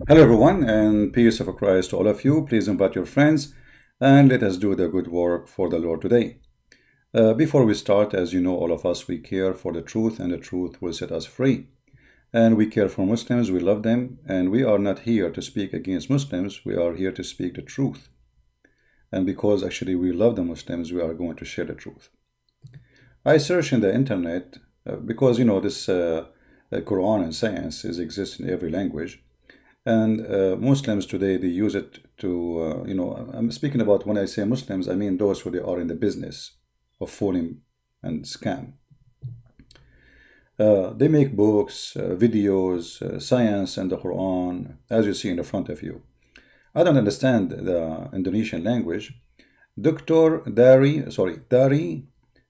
Hello everyone, and peace of Christ to all of you. Please invite your friends and let us do the good work for the Lord today. Before we start, as you know, all of us, we care for the truth, and the truth will set us free. And we care for Muslims, we love them, and we are not here to speak against Muslims, we are here to speak the truth. And because actually we love the Muslims, we are going to share the truth. I searched in the internet because, you know, this Quran and science exists in every language. And Muslims today, they use it to, I'm speaking about, when I say Muslims, I mean those who they are in the business of fooling and scam. They make books, videos, science and the Quran, as you see in the front of you. I don't understand the Indonesian language. Dari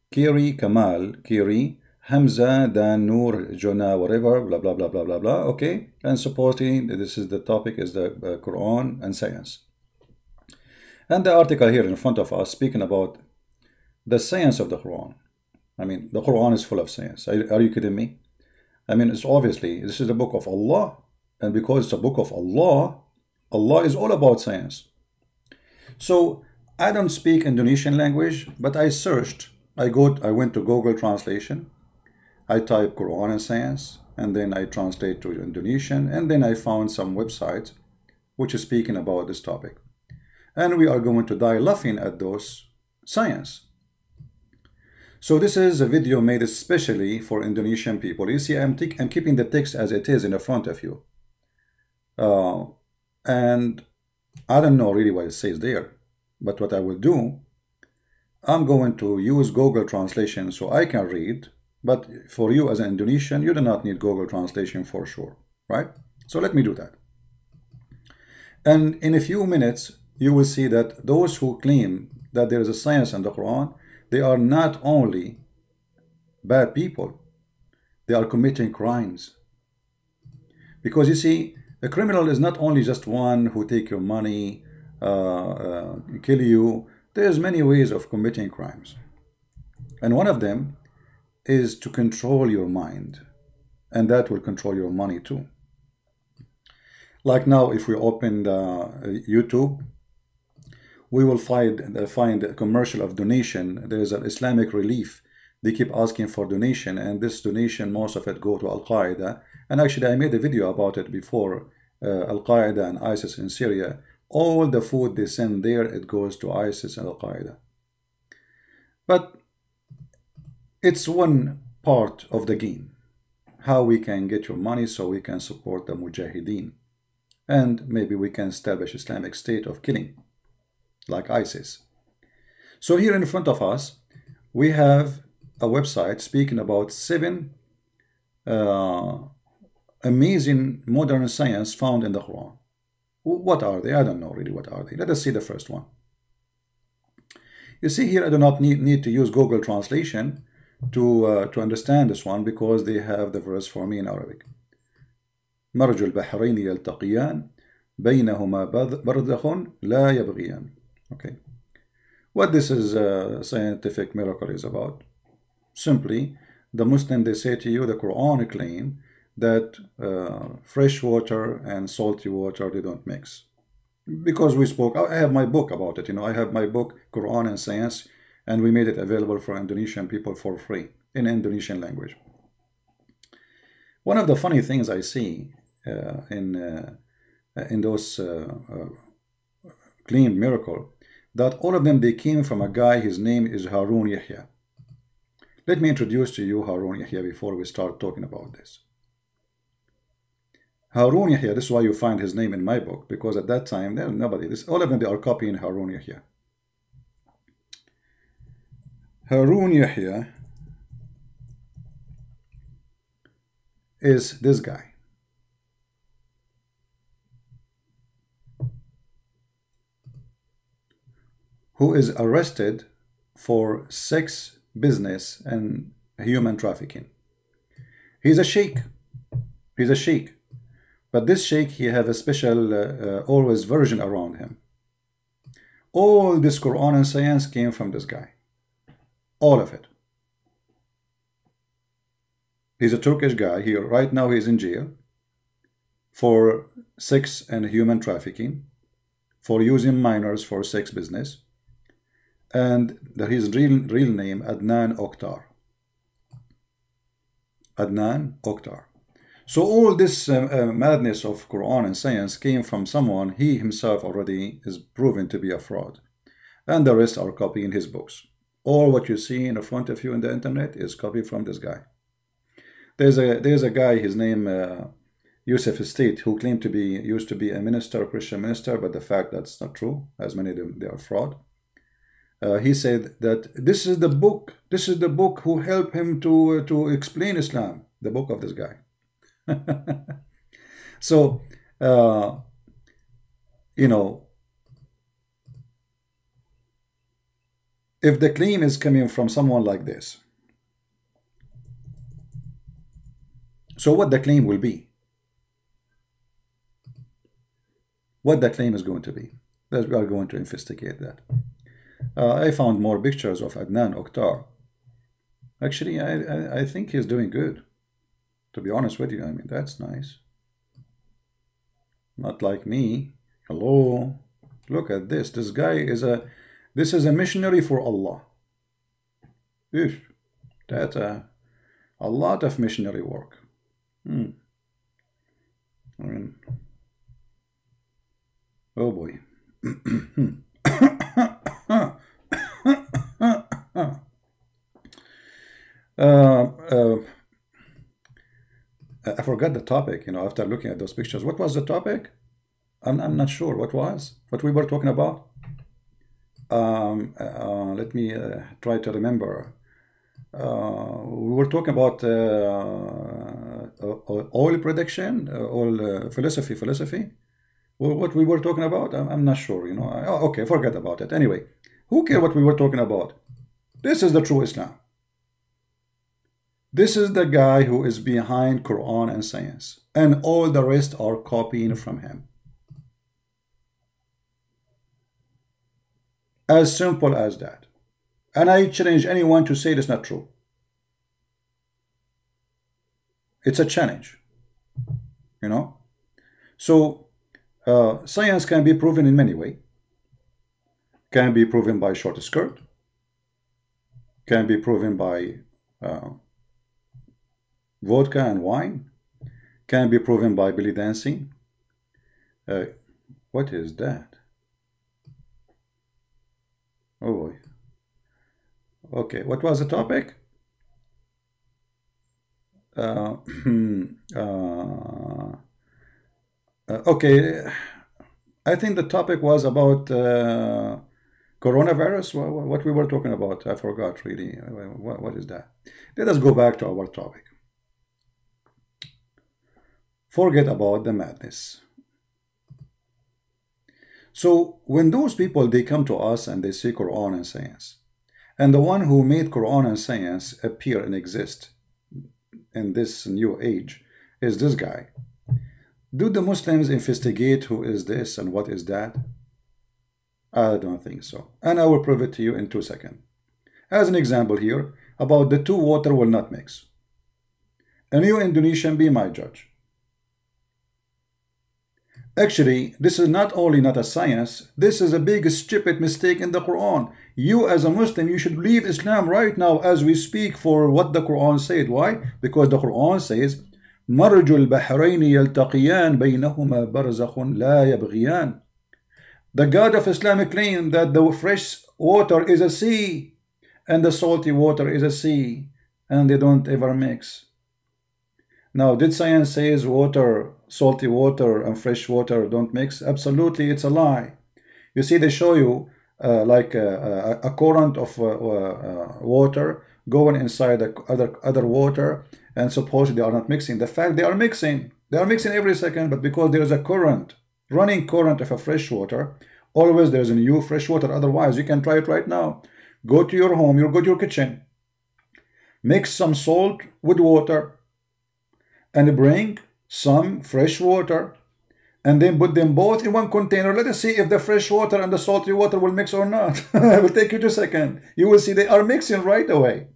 Kiri Kamal Kiri Hamza Dan Nur Jona whatever blah blah blah blah blah blah. Okay, and supposedly this is the topic is the Quran and science. And the article here in front of us speaking about the science of the Quran. I mean, the Quran is full of science. Are you kidding me? I mean, it's obviously this is the book of Allah, and because it's a book of Allah, Allah is all about science. So I don't speak Indonesian language, but I searched. I went to Google Translation. I type Quran and science, and then I translate to Indonesian, and then I found some websites which is speaking about this topic. And we are going to die laughing at those science. So this is a video made especially for Indonesian people. You see, I'm keeping the text as it is in the front of you. And I don't know really what it says there, but what I will do, I'm going to use Google Translation so I can read. But for you as an Indonesian, you do not need Google Translation for sure, right? So let me do that. And in a few minutes, you will see that those who claim that there is a science in the Quran, they are not only bad people, they are committing crimes. Because you see, a criminal is not only just one who take your money, kill you. There's many ways of committing crimes. And one of them is to control your mind, and that will control your money too. Like now, if we open YouTube, we will find a commercial of donation. There is an Islamic Relief. They keep asking for donation, and this donation, most of it go to Al-Qaeda. And actually, I made a video about it before. Al-Qaeda and ISIS in Syria. All the food they send there, it goes to ISIS and Al-Qaeda. But it's one part of the game, how we can get your money so we can support the Mujahideen, and maybe we can establish Islamic State of killing like ISIS. So here in front of us we have a website speaking about 7 amazing modern science found in the Quran. What are they? I don't know really what are they. Let us see the first one. You see here, I do not need to use Google Translation to understand this one, because they have the verse for me in Arabic. مرج البحرين يلتقيان بينهما برزخ لا يبغيان. Okay, what this is scientific miracle is about. Simply, the Muslim, they say to you, the Quran claim that fresh water and salty water, they don't mix. Because we spoke, I have my book about it, you know, I have my book Quran and Science, and we made it available for Indonesian people for free in Indonesian language. One of the funny things I see in those claimed miracle, that all of them, they came from a guy, his name is Harun Yahya. Let me introduce to you Harun Yahya before we start talking about this. Harun Yahya, this is why you find his name in my book, because at that time, there was nobody. All of them, they are copying Harun Yahya. Harun Yahya is this guy. Who is arrested for sex business and human trafficking. He's a sheikh. He's a sheikh. But this sheikh, he have a special always version around him. All this Quran and science came from this guy. All of it. He's a Turkish guy. Right now he's in jail for sex and human trafficking, for using minors for sex business, and his real name Adnan Oktar. Adnan Oktar. So all this madness of Quran and science came from someone he himself already is proven to be a fraud, and the rest are copying his books. All what you see in front of you in the internet is copied from this guy. There's a guy, his name Yusuf State, who claimed to be used to be a minister, a Christian minister, but the fact that's not true, as many of them they are fraud. He said that this is the book who helped him to explain Islam, the book of this guy. So you know, if the claim is coming from someone like this, so what the claim will be, what the claim is going to be, that we are going to investigate that. I found more pictures of Adnan Oktar. Actually, I think he's doing good, to be honest with you. I mean, that's nice. Not like me. Hello, look at this. This guy is this is a missionary for Allah. Oof, that's a lot of missionary work. I mean, oh boy. I forgot the topic, you know, after looking at those pictures. What was the topic? I'm not sure what we were talking about. Let me try to remember. We were talking about oil prediction, oil philosophy. What we were talking about, I'm not sure, you know. Okay, forget about it. Anyway, who cares what we were talking about? This is the true Islam. This is the guy who is behind Quran and science, and all the rest are copying from him. As simple as that. And I challenge anyone to say it's not true. It's a challenge, you know. So science can be proven in many ways. Can be proven by short skirt. Can be proven by vodka and wine. Can be proven by belly dancing. What is that? Oh boy. Okay, what was the topic? Okay, I think the topic was about coronavirus. What we were talking about, I forgot really. What is that? Let us go back to our topic. Forget about the madness. So when those people, they come to us and they say Quran and science, and the one who made Quran and science appear and exist in this new age is this guy. Do the Muslims investigate who is this and what is that? I don't think so. And I will prove it to you in 2 seconds. As an example here, about the two water will not mix. And you Indonesian, be my judge. Actually, this is not only not a science, this is a big stupid mistake in the Quran. You as a Muslim, you should leave Islam right now as we speak for what the Quran said. Why? Because the Quran says, مَرْجُ الْبَحْرَيْنِ يَلْتَقِيَانِ بَيْنَهُمَا بَرْزَخٌ لَا يَبْغِيَانِ. The God of Islam claimed that the fresh water is a sea and the salty water is a sea, and they don't ever mix. Now, did science says water, salty water and fresh water don't mix? Absolutely, it's a lie. You see, they show you like a current of water going inside other water, and supposedly they are not mixing. The fact they are mixing every second, but because there is a current, running current of a fresh water, always there's a new fresh water. Otherwise, you can try it right now. Go to your home, you go to your kitchen, mix some salt with water, and bring some fresh water, and then put them both in one container. Let us see if the fresh water and the salty water will mix or not. It will take you 2 seconds. You will see they are mixing right away.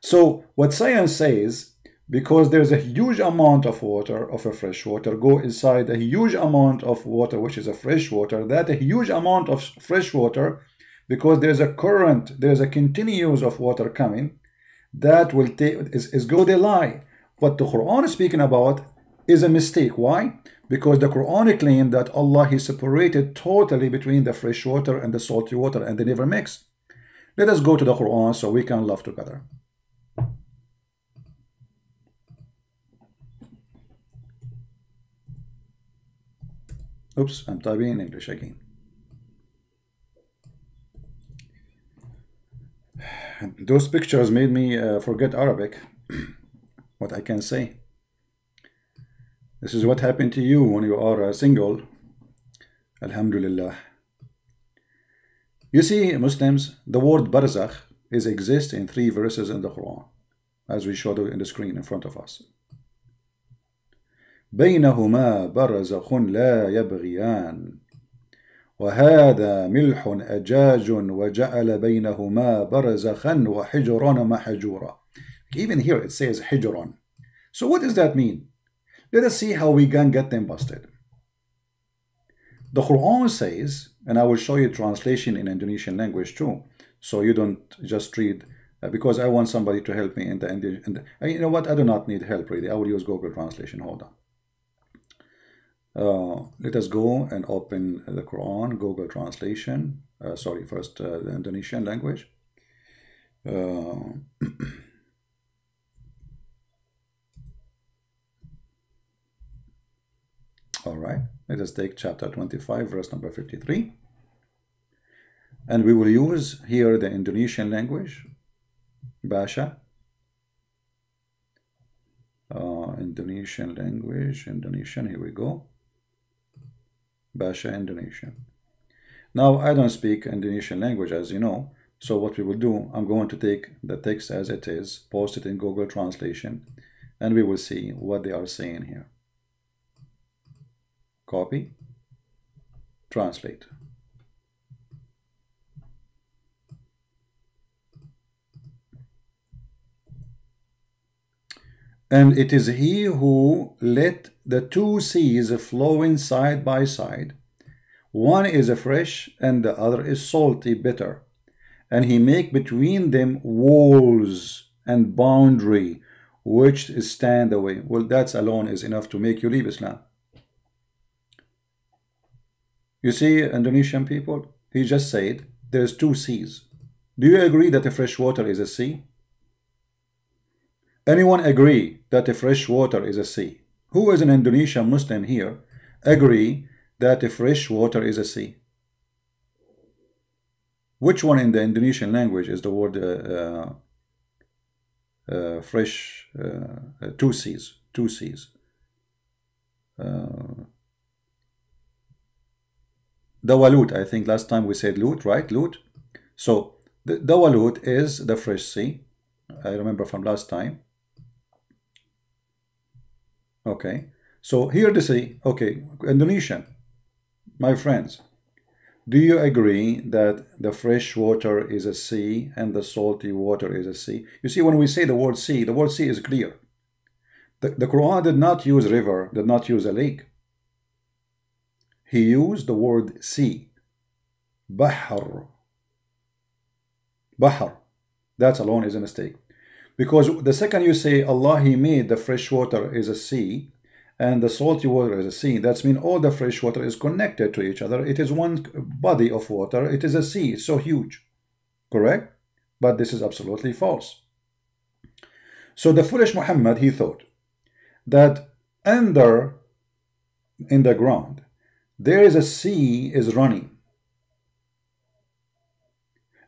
So what science says, because there's a huge amount of water, of a fresh water, go inside a huge amount of water, which is a fresh water. That a huge amount of fresh water, because there's a current, there's a continuous of water coming, that will take is go the lie. What the Quran is speaking about is a mistake. Why? Because the Quran claimed that Allah, He separated totally between the fresh water and the salty water, and they never mix. Let us go to the Quran so we can laugh together. Oops, I'm typing in English again. Those pictures made me forget Arabic. What I can say. This is what happened to you when you are single. Alhamdulillah. You see, Muslims, the word barzakh exists in 3 verses in the Quran, as we showed in the screen in front of us. بينهما برزخ لا يبغيان وهذا ملح أجاج وجعل بينهما برزخا وحجرا محجورا. Even here it says حجرا. So what does that mean? Let us see how we can get them busted. The Quran says, and I will show you translation in Indonesian language too, so you don't just read, because I want somebody to help me in the you know what, I do not need help really. I will use Google Translation. Hold on. Let us go and open the Quran, Google Translation. Sorry, first the Indonesian language. All right, let us take chapter 25, verse number 53. And we will use here the Indonesian language, Basha. Indonesian language, Indonesian, here we go. Basha, Indonesian. Now, I don't speak Indonesian language, as you know. So what we will do, I'm going to take the text as it is, post it in Google Translation, and we will see what they are saying here. Copy, translate. And it is He who let the 2 seas flowing side by side. One is fresh and the other is salty, bitter. And He make between them walls and boundary, which stand away. Well, that alone is enough to make you leave Islam. You see, Indonesian people, he just said there's 2 seas. Do you agree that the fresh water is a sea? Anyone agree that the fresh water is a sea? Who is an Indonesian Muslim here agree that the fresh water is a sea? Which one in the Indonesian language is the word fresh? 2 seas. 2 seas. Dawalut, I think last time we said Lut, right? Lut. So the Dawalut is the fresh sea. I remember from last time. Okay. So here the sea. Okay. Indonesian, my friends, do you agree that the fresh water is a sea and the salty water is a sea? You see, when we say the word sea is clear. The Quran did not use river, did not use a lake. He used the word sea. Bahr. Bahr. That alone is a mistake. Because the second you say Allah, He made the fresh water is a sea and the salty water is a sea, that means all the fresh water is connected to each other. It is one body of water. It is a sea. It's so huge. Correct? But this is absolutely false. So the foolish Muhammad, he thought that in the ground, there is a sea is running.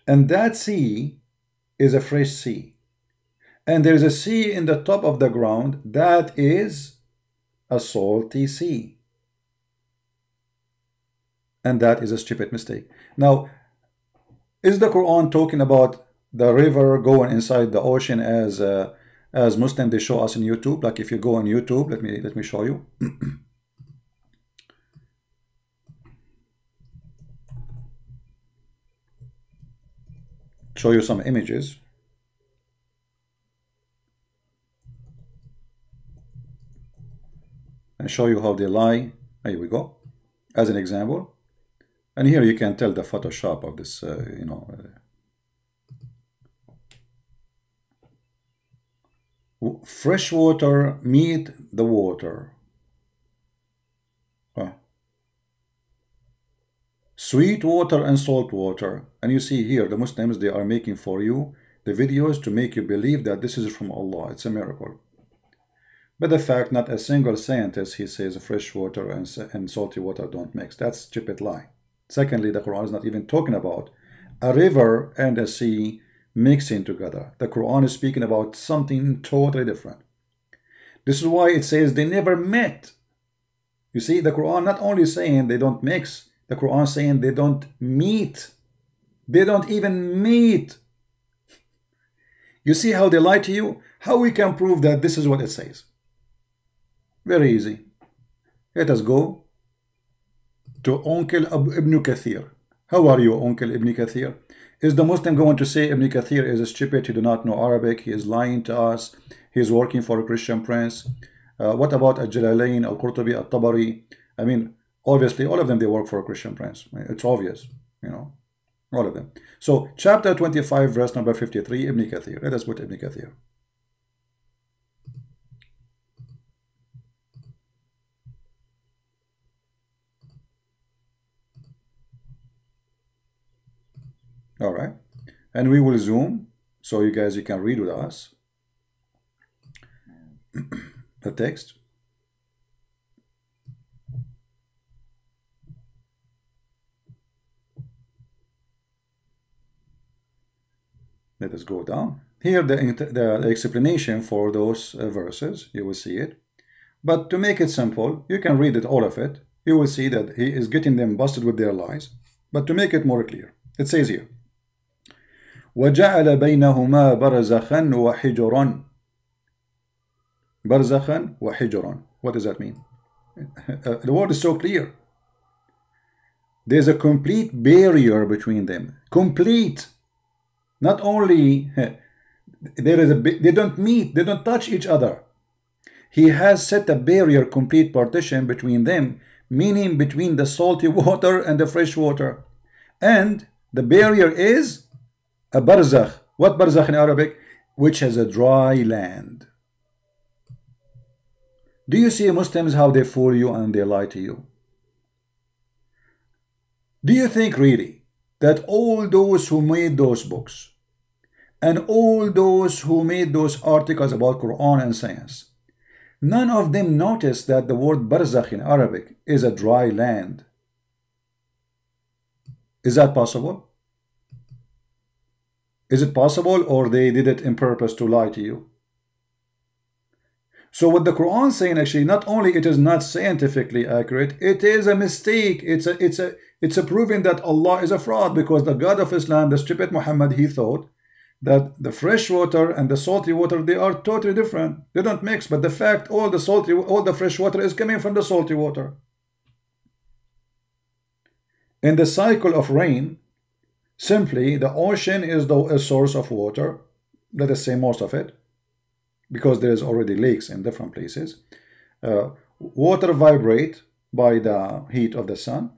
And that sea is a fresh sea. And there is a sea in the top of the ground that is a salty sea. And that is a stupid mistake. Now, is the Quran talking about the river going inside the ocean as Muslims they show us on YouTube? Like if you go on YouTube, let me show you. Show you some images. show you how they lie. Here we go, as an example. And here you can tell the Photoshop of this, fresh water meet the water. Sweet water and salt water. And you see here, the Muslims, they are making for you the videos to make you believe that this is from Allah. It's a miracle. But the fact, not a single scientist, he says fresh water and salty water don't mix. That's stupid lie. Secondly, the Quran is not even talking about a river and a sea mixing together. The Quran is speaking about something totally different. This is why it says they never met. You see, the Quran not only saying they don't mix, the Quran saying they don't meet. They don't even meet. You see how they lie to you? How we can prove that this is what it says? Very easy. Let us go to Uncle Ibn Kathir. How are you, Uncle Ibn Kathir? Is the Muslim going to say Ibn Kathir is stupid, he do not know Arabic, he is lying to us, he is working for a Christian prince? What about Al-Jalalain, Al-Qurtubi, Al-Tabari? I mean, obviously, all of them, they work for a Christian prince. It's obvious, you know, all of them. So, chapter 25, verse number 53, Ibn Kathir. Let us put Ibn Kathir. All right. And we will zoom, so you guys, you can read with us the text. Let us go down. Here the explanation for those verses, you will see it. But to make it simple, you can read it, all of it. You will see that he is getting them busted with their lies. But to make it more clear, it says here, وَجَعَلَ بَيْنَهُمَا بَرْزَخًا وَحِجْرًا. بَرْزَخًا وَحِجْرًا. What does that mean? The word is so clear. There's a complete barrier between them. Complete. Not only there is they don't meet, they don't touch each other. He has set a barrier, complete partition between them, meaning between the salty water and the fresh water. And the barrier is a barzakh. What barzakh in Arabic? Which has a dry land. Do you see Muslims how they fool you and they lie to you? Do you think really that all those who made those books and all those who made those articles about Quran and science, none of them noticed that the word barzakh in Arabic is a dry land? Is that possible? Is it possible, or they did it in purpose to lie to you? So what the Quran is saying, actually, not only it is not scientifically accurate, it is a mistake. It's a proving that Allah is a fraud, because the God of Islam, the stupid Muhammad, he thought that the fresh water and the salty water, they are totally different. They don't mix. But the fact, all the fresh water is coming from the salty water. In the cycle of rain, simply the ocean is a source of water. Let us say most of it, because there is already lakes in different places. Water vibrate by the heat of the sun.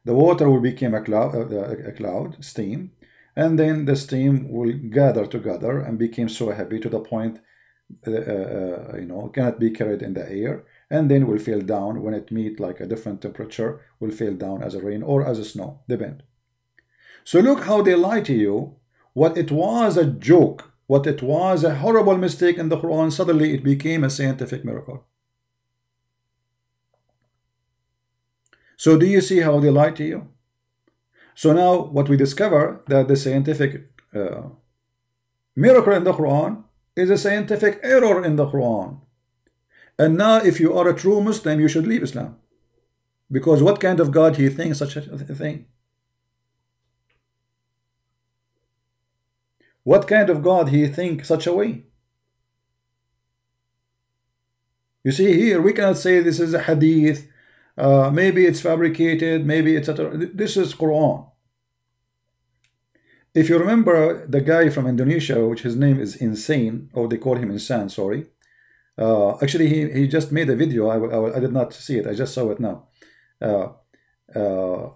The water will become a cloud, steam, and then the steam will gather together and become so heavy to the point cannot be carried in the air, and then will fall down when it meet like a different temperature, will fall down as a rain or as a snow, depend. So look how they lie to you. What it was a joke, what it was a horrible mistake in the Quran, suddenly it became a scientific miracle. So do you see how they lie to you? So now what we discover, that the scientific miracle in the Quran is a scientific error in the Quran. And now if you are a true Muslim, you should leave Islam. Because what kind of God he thinks such a thing? What kind of God he thinks such a way? You see here, we cannot say this is a hadith, maybe it's fabricated, maybe etc. This is Quran. If you remember the guy from Indonesia, which his name is Insane, or they call him Insan, sorry. Actually, he just made a video. I did not see it. I just saw it now. Uh, uh,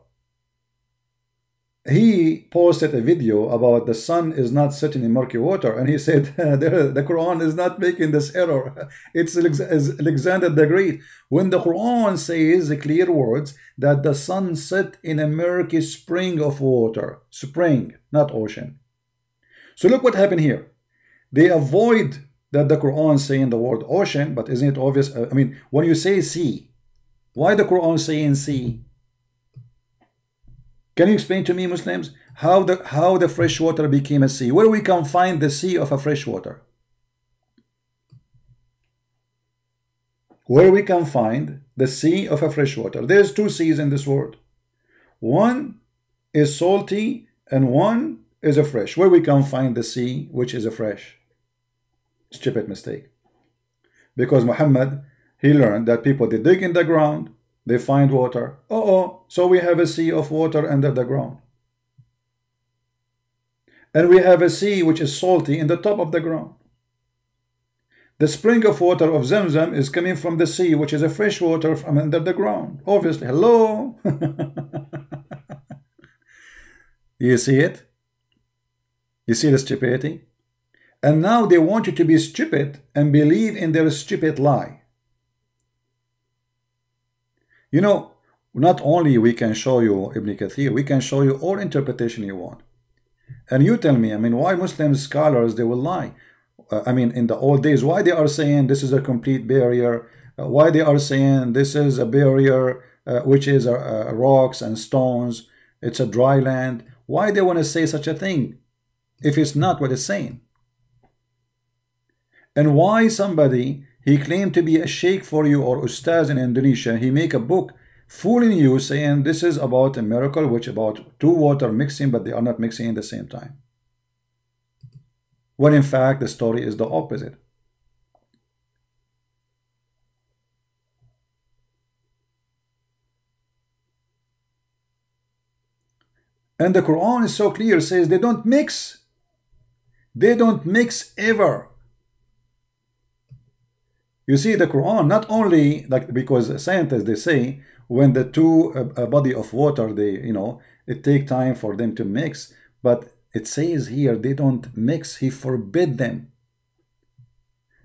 he posted a video about the sun is not sitting in murky water, and he said the Quran is not making this error. It's Alexander the Great. When the Quran says the clear words that the sun sit in a murky spring of water, spring, not ocean. So look what happened here. They avoid that the Quran saying the word ocean, but isn't it obvious? I mean, when you say sea, why the Quran saying sea? Can you explain to me, Muslims, how the fresh water became a sea? Where we can find the sea of a fresh water? Where we can find the sea of a fresh water? There's two seas in this world. One is salty and one is a fresh. Where we can find the sea which is a fresh? Stupid mistake. Because Muhammad, he learned that people, they dig in the ground, they find water. So we have a sea of water under the ground. And we have a sea which is salty in the top of the ground. The spring of water of Zamzam is coming from the sea, which is a fresh water from under the ground. Obviously, hello? You see it? You see the stupidity? And now they want you to be stupid and believe in their stupid lie. You know, not only we can show you Ibn Kathir, we can show you all interpretation you want. And you tell me, I mean, why Muslim scholars, they will lie? I mean, in the old days, why they are saying this is a complete barrier? Why they are saying this is a barrier, which is rocks and stones, it's a dry land? Why they want to say such a thing if it's not what it's saying? And why somebody, he claimed to be a sheikh for you or ustaz in Indonesia, he make a book fooling you saying this is about a miracle, which about two water mixing, but they are not mixing at the same time. When in fact the story is the opposite. And the Quran is so clear, says they don't mix. They don't mix ever. You see, the Quran, not only like, because scientists, they say when the two body of water, they, you know, it take time for them to mix, but it says here they don't mix. He forbid them.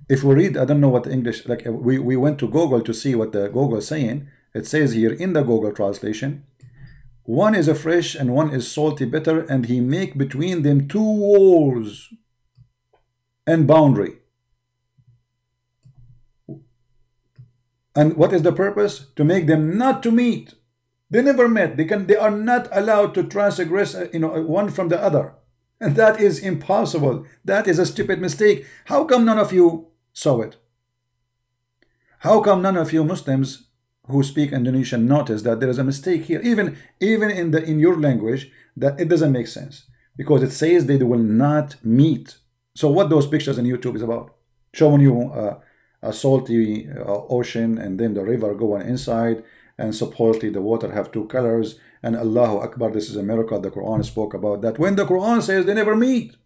If we read, I don't know what English, like we went to Google to see what the Google is saying. It says here in the Google translation, one is a fresh and one is salty bitter, and he make between them two walls and boundary. And what is the purpose? To make them not to meet. They never met. They are not allowed to transgress, you know, one from the other. And that is impossible. That is a stupid mistake. How come none of you saw it? How come none of you Muslims who speak Indonesian notice that there is a mistake here? Even in your language, that it doesn't make sense. Because it says they will not meet. So what those pictures on YouTube is about? Showing you a salty ocean, and then the river going inside, and supposedly the water have two colors, and Allahu Akbar, this is a miracle. The Quran spoke about that, when the Quran says they never meet.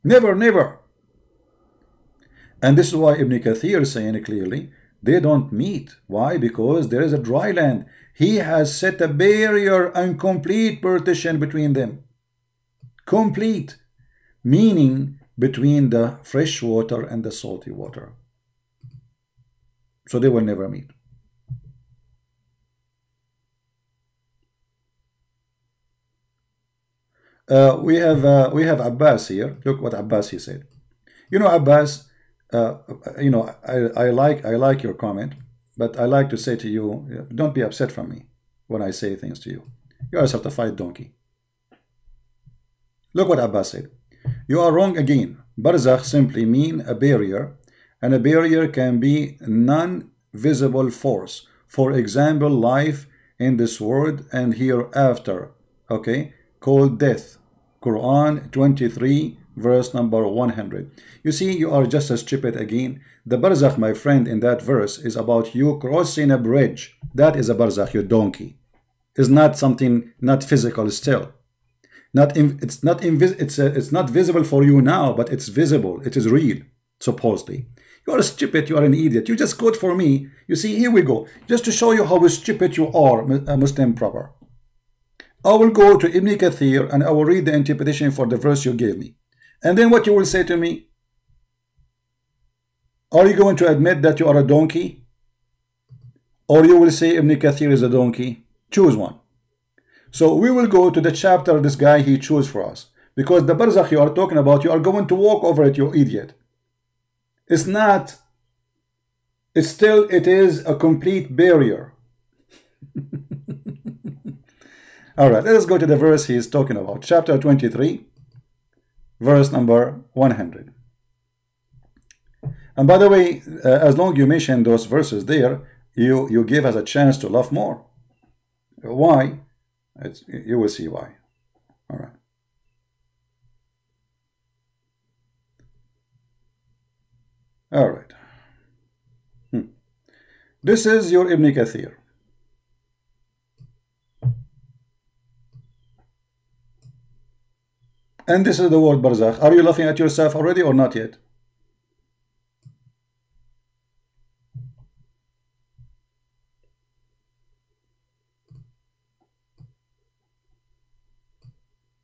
Never. And this is why Ibn Kathir is saying clearly, they don't meet. Why? Because there is a dry land. He has set a barrier and complete partition between them. Complete. Meaning between the fresh water and the salty water. So they will never meet. We have Abbas here. Look what Abbas he said. You know, Abbas, you know, I like your comment, but I like to say to you, don't be upset from me when I say things to you. You are a certified donkey. Look what Abbas said. You are wrong again. Barzakh simply mean a barrier, and a barrier can be non-visible force. For example, life in this world and hereafter, okay, called death. Quran 23 verse number 100. You see, you are just as stupid again. The barzakh, my friend, in that verse is about you crossing a bridge. That is a barzakh, you donkey. It's not something, not physical still. It's not visible for you now, but it's visible. It is real. supposedly. You are stupid, you are an idiot. You just quote for me. You see, here we go. Just to show you how stupid you are, Muslim proper. I will go to Ibn Kathir and I will read the interpretation for the verse you gave me. And then what you will say to me? Are you going to admit that you are a donkey? Or you will say Ibn Kathir is a donkey? Choose one. So we will go to the chapter this guy he chose for us. Because the barzakh you are talking about, you are going to walk over it, you idiot. It's not. It's still, it is a complete barrier. All right, let us go to the verse he is talking about. Chapter 23, verse number 100. And by the way, as long as you mention those verses there, you give us a chance to laugh more. Why? You will see why. All right. All right. This is your Ibn Kathir. And this is the word barzakh. Are you laughing at yourself already or not yet?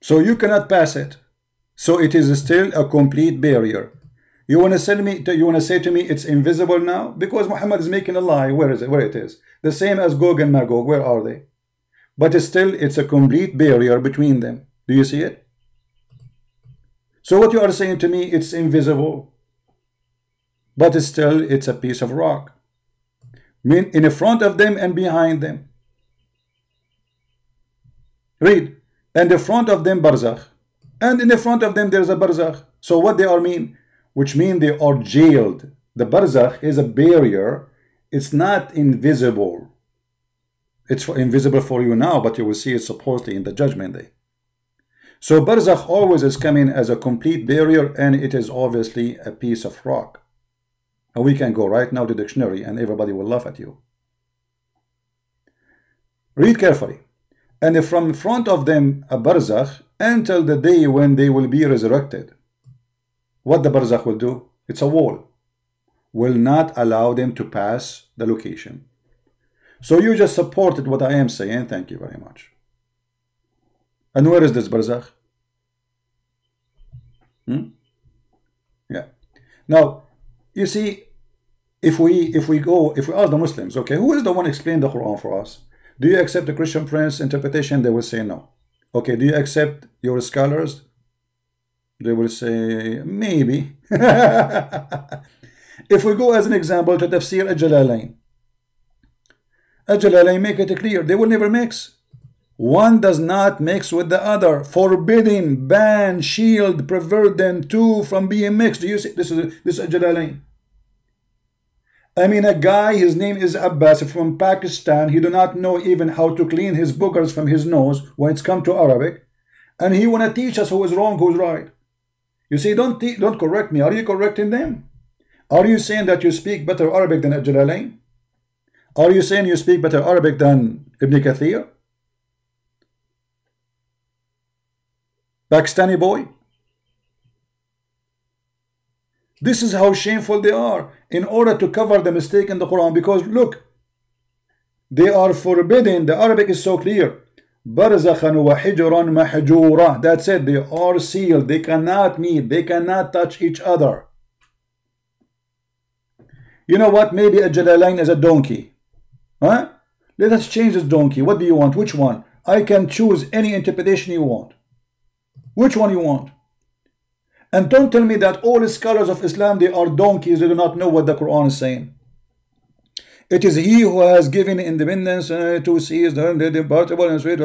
So you cannot pass it. So it is still a complete barrier. You want to say to me it's invisible now? Because Muhammad is making a lie. Where is it? Where it is? The same as Gog and Magog. Where are they? But still it's a complete barrier between them. Do you see it? So what you are saying to me, it's invisible. But still it's a piece of rock. In front of them and behind them. Read. And in front of them barzakh. And in the front of them there's a barzakh. So what they are mean? Which mean they are jailed. The barzakh is a barrier. It's not invisible. It's invisible for you now, but you will see it supposedly in the judgment day. So barzakh always is coming as a complete barrier, and it is obviously a piece of rock. And we can go right now to the dictionary and everybody will laugh at you. Read carefully. And from in front of them a barzakh until the day when they will be resurrected. What the barzakh will do? It's a wall. Will not allow them to pass the location. So you just supported what I am saying. Thank you very much. And where is this barzakh? Yeah. Now, you see, if we ask the Muslims, okay, who is the one explaining the Quran for us? Do you accept the Christian Prince interpretation? They will say no. Okay, do you accept your scholars? They will say maybe. If we go as an example to Tafsir Al-Jalalain, Al-Jalalain make it clear they will never mix. One does not mix with the other. Forbidden, ban, shield, prevent them two from being mixed. Do you see? This is Al-Jalalain. I mean, a guy, his name is Abbas from Pakistan. He do not know even how to clean his boogers from his nose when it's come to Arabic. And he want to teach us who is wrong, who's right. You see, don't correct me. Are you correcting them? Are you saying that you speak better Arabic than Al-Jalalain? Are you saying you speak better Arabic than Ibn Kathir? Pakistani boy? This is how shameful they are in order to cover the mistake in the Quran. Because look, they are forbidden. The Arabic is so clear. Barzakhan wa hijran mahjura. That's it. They are sealed. They cannot meet. They cannot touch each other. You know what? Maybe a Jalalain is a donkey. Huh? Let us change this donkey. What do you want? Which one? I can choose any interpretation you want. Which one you want? And don't tell me that all scholars of Islam, they are donkeys. They do not know what the Quran is saying. It is he who has given independence to seas, the departable and sweet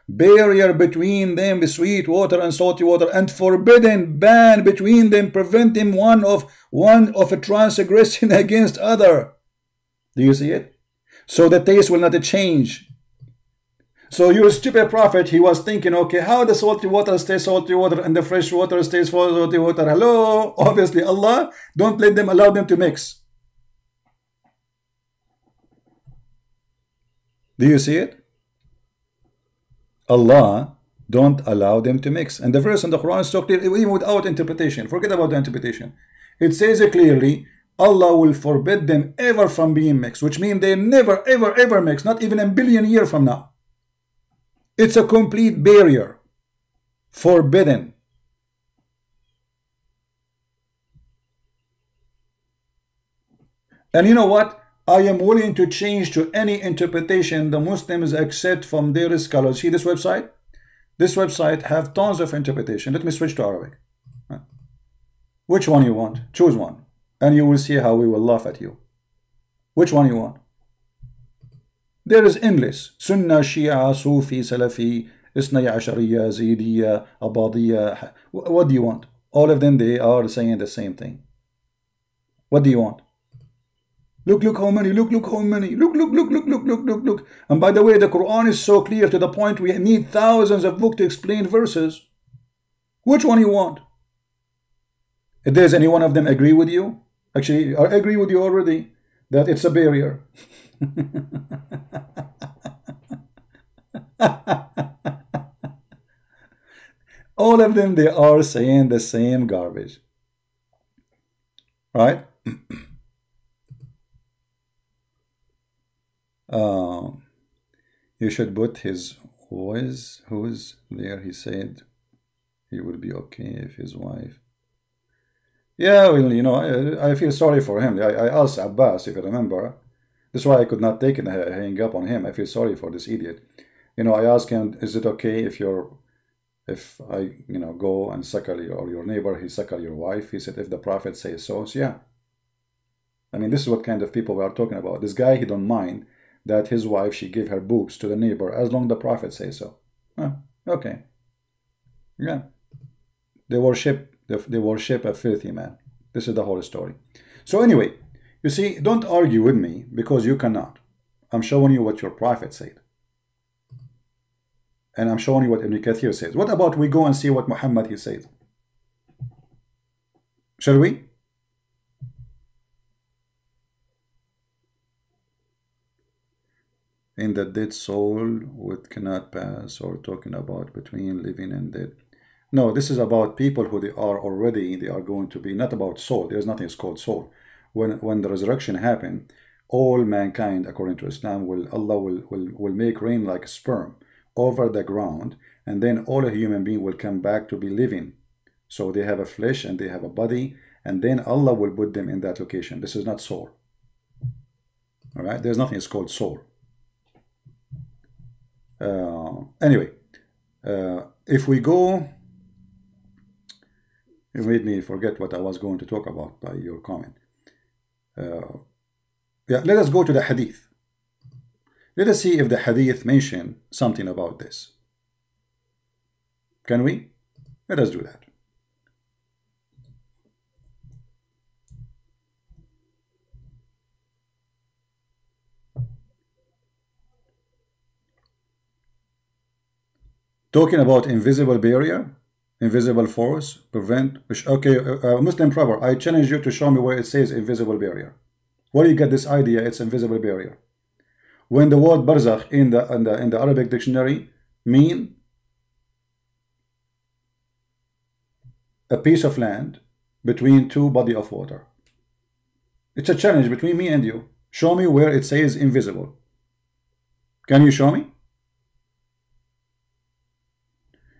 barrier between them, the sweet water and salty water, and forbidden, ban between them, preventing one of a transgression against other. Do you see it? So the taste will not change. So your stupid prophet, he was thinking, okay, how the salty water stays salty water and the fresh water stays salty water? Hello? Obviously, Allah, don't let them allow them to mix. Do you see it? Allah don't allow them to mix. And the verse in the Quran is so clear, even without interpretation. Forget about the interpretation. It says clearly, Allah will forbid them ever from being mixed, which means they never, ever, ever mix, not even a billion years from now. It's a complete barrier. Forbidden. And you know what? I am willing to change to any interpretation the Muslims accept from their scholars. See this website? This website have tons of interpretation. Let me switch to Arabic. Which one you want? Choose one. And you will see how we will laugh at you. Which one you want? There is endless. Sunnah, Shia, Sufi, Salafi, Isnai Ashariya, Zaydiyya, Abadiyya. What do you want? All of them, they are saying the same thing. What do you want? Look how many, look how many, look. And by the way, the Quran is so clear to the point we need thousands of books to explain verses. Which one you want? If there's any one of them agree with you, actually, I agree with you already that it's a barrier. All of them, they are saying the same garbage. Right? You should put his voice, who's there. He said he would be okay if his wife. Yeah, well, you know, I feel sorry for him. I asked Abbas, if you remember. That's why I could not take it and hang up on him. I feel sorry for this idiot. You know, I asked him, is it okay if I, you know, go and suckle your neighbor, he suckle your wife? He said, if the Prophet says so, so yeah. I mean, this is what kind of people we are talking about. This guy, he don't mind that his wife, she give her boobs to the neighbor as long as the Prophet says so. Okay. Yeah. They worship a filthy man. This is the whole story. So anyway, you see, don't argue with me because you cannot. I'm showing you what your Prophet said. And I'm showing you what Ibn Kathir says. What about we go and see what Muhammad he said? Shall we? In the dead soul, what cannot pass, or talking about between living and dead. No, this is about people who they are going to be, not about soul. There's nothing called soul. When the resurrection happen, all mankind, according to Islam, Allah will make rain like sperm over the ground, and then all a human being will come back to be living. So they have a flesh and they have a body, and then Allah will put them in that location. This is not soul. All right, there's nothing called soul. Anyway, if we go, you made me forget what I was going to talk about by your comment. Yeah, let us go to the hadith. Let us see if the hadith mention something about this. Can we? Let us do that. Talking about invisible barrier, invisible force, prevent. Okay, Muslim proper, I challenge you to show me where it says invisible barrier. Where you get this idea it's invisible barrier? When the word barzakh in the Arabic dictionary mean a piece of land between two bodies of water. It's a challenge between me and you. Show me where it says invisible. Can you show me?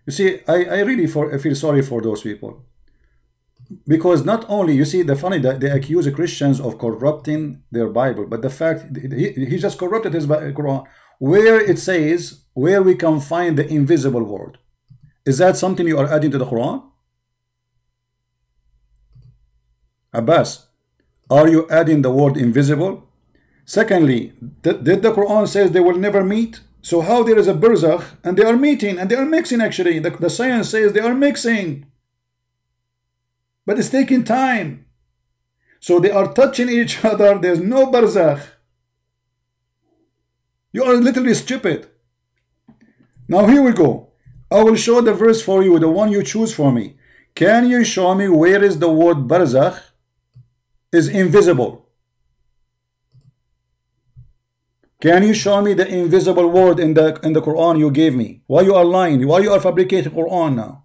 You see, I really feel sorry for those people. Because not only, you see, the funny that they accuse Christians of corrupting their Bible, but the fact he just corrupted his Quran. Where it says, where we can find the invisible word. Is that something you are adding to the Quran? Abbas, are you adding the word invisible? Secondly, did the Quran says they will never meet? So how there is a barzakh and they are meeting and they are mixing actually. The science says they are mixing. But it's taking time. So they are touching each other. There's no barzakh. You are literally stupid. Now here we go. I will show the verse for you, the one you choose for me. Can you show me where is the word barzakh is invisible? Can you show me the invisible word in the Quran you gave me? Why you are lying? Why you are fabricating Quran now?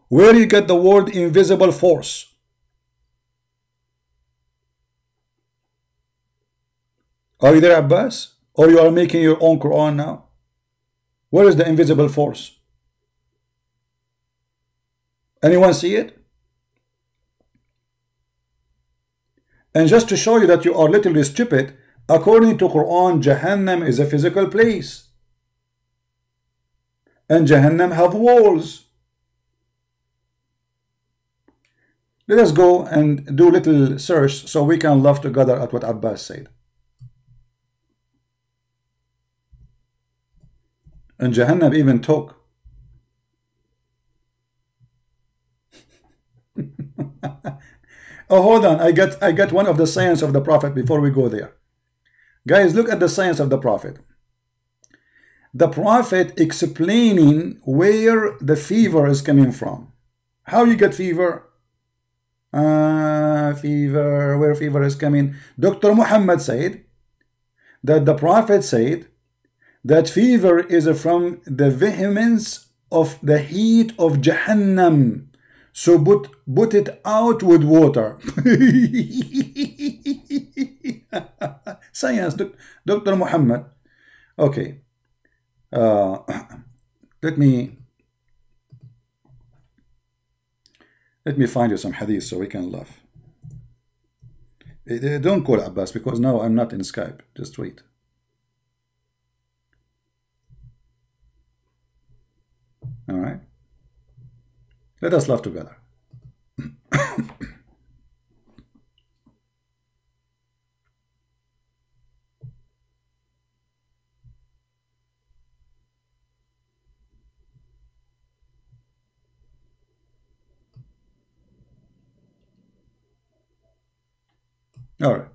Where you get the word invisible force? Are you there, Abbas? Or you are making your own Quran now? Where is the invisible force? Anyone see it? And just to show you that you are literally stupid, according to Quran, Jahannam is a physical place. And Jahannam have walls. Let us go and do a little search so we can laugh together at what Abbas said. And Jahannam even talk. Oh, hold on. I get one of the sayings of the Prophet before we go there. Guys, look at the sayings of the Prophet. The Prophet explaining where the fever is coming from. How you get fever? Fever, where fever is coming. Dr. Muhammad said that the Prophet said that fever is from the vehemence of the heat of Jahannam. So put it out with water. Science, Dr. Muhammad. Okay. Let me find you some hadith so we can laugh. Don't call Abbas because now I'm not in Skype. Just wait. All right. Let us laugh together. All right.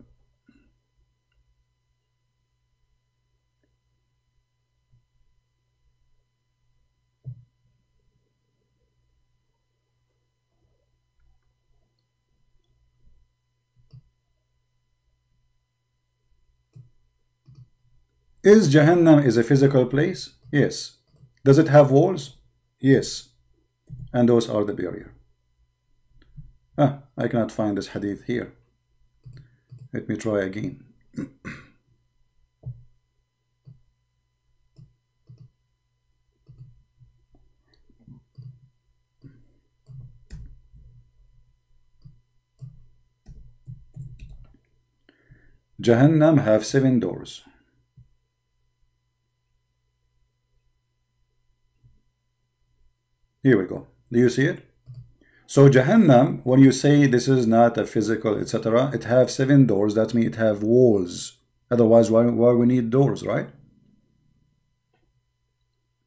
Is Jahannam is a physical place? Yes. Does it have walls? Yes. And those are the barrier. I cannot find this hadith here. Let me try again. Jahannam have 7 doors. Here we go. Do you see it? So Jahannam, when you say this is not a physical, etc., it have 7 doors. That means it have walls. Otherwise, why we need doors, right?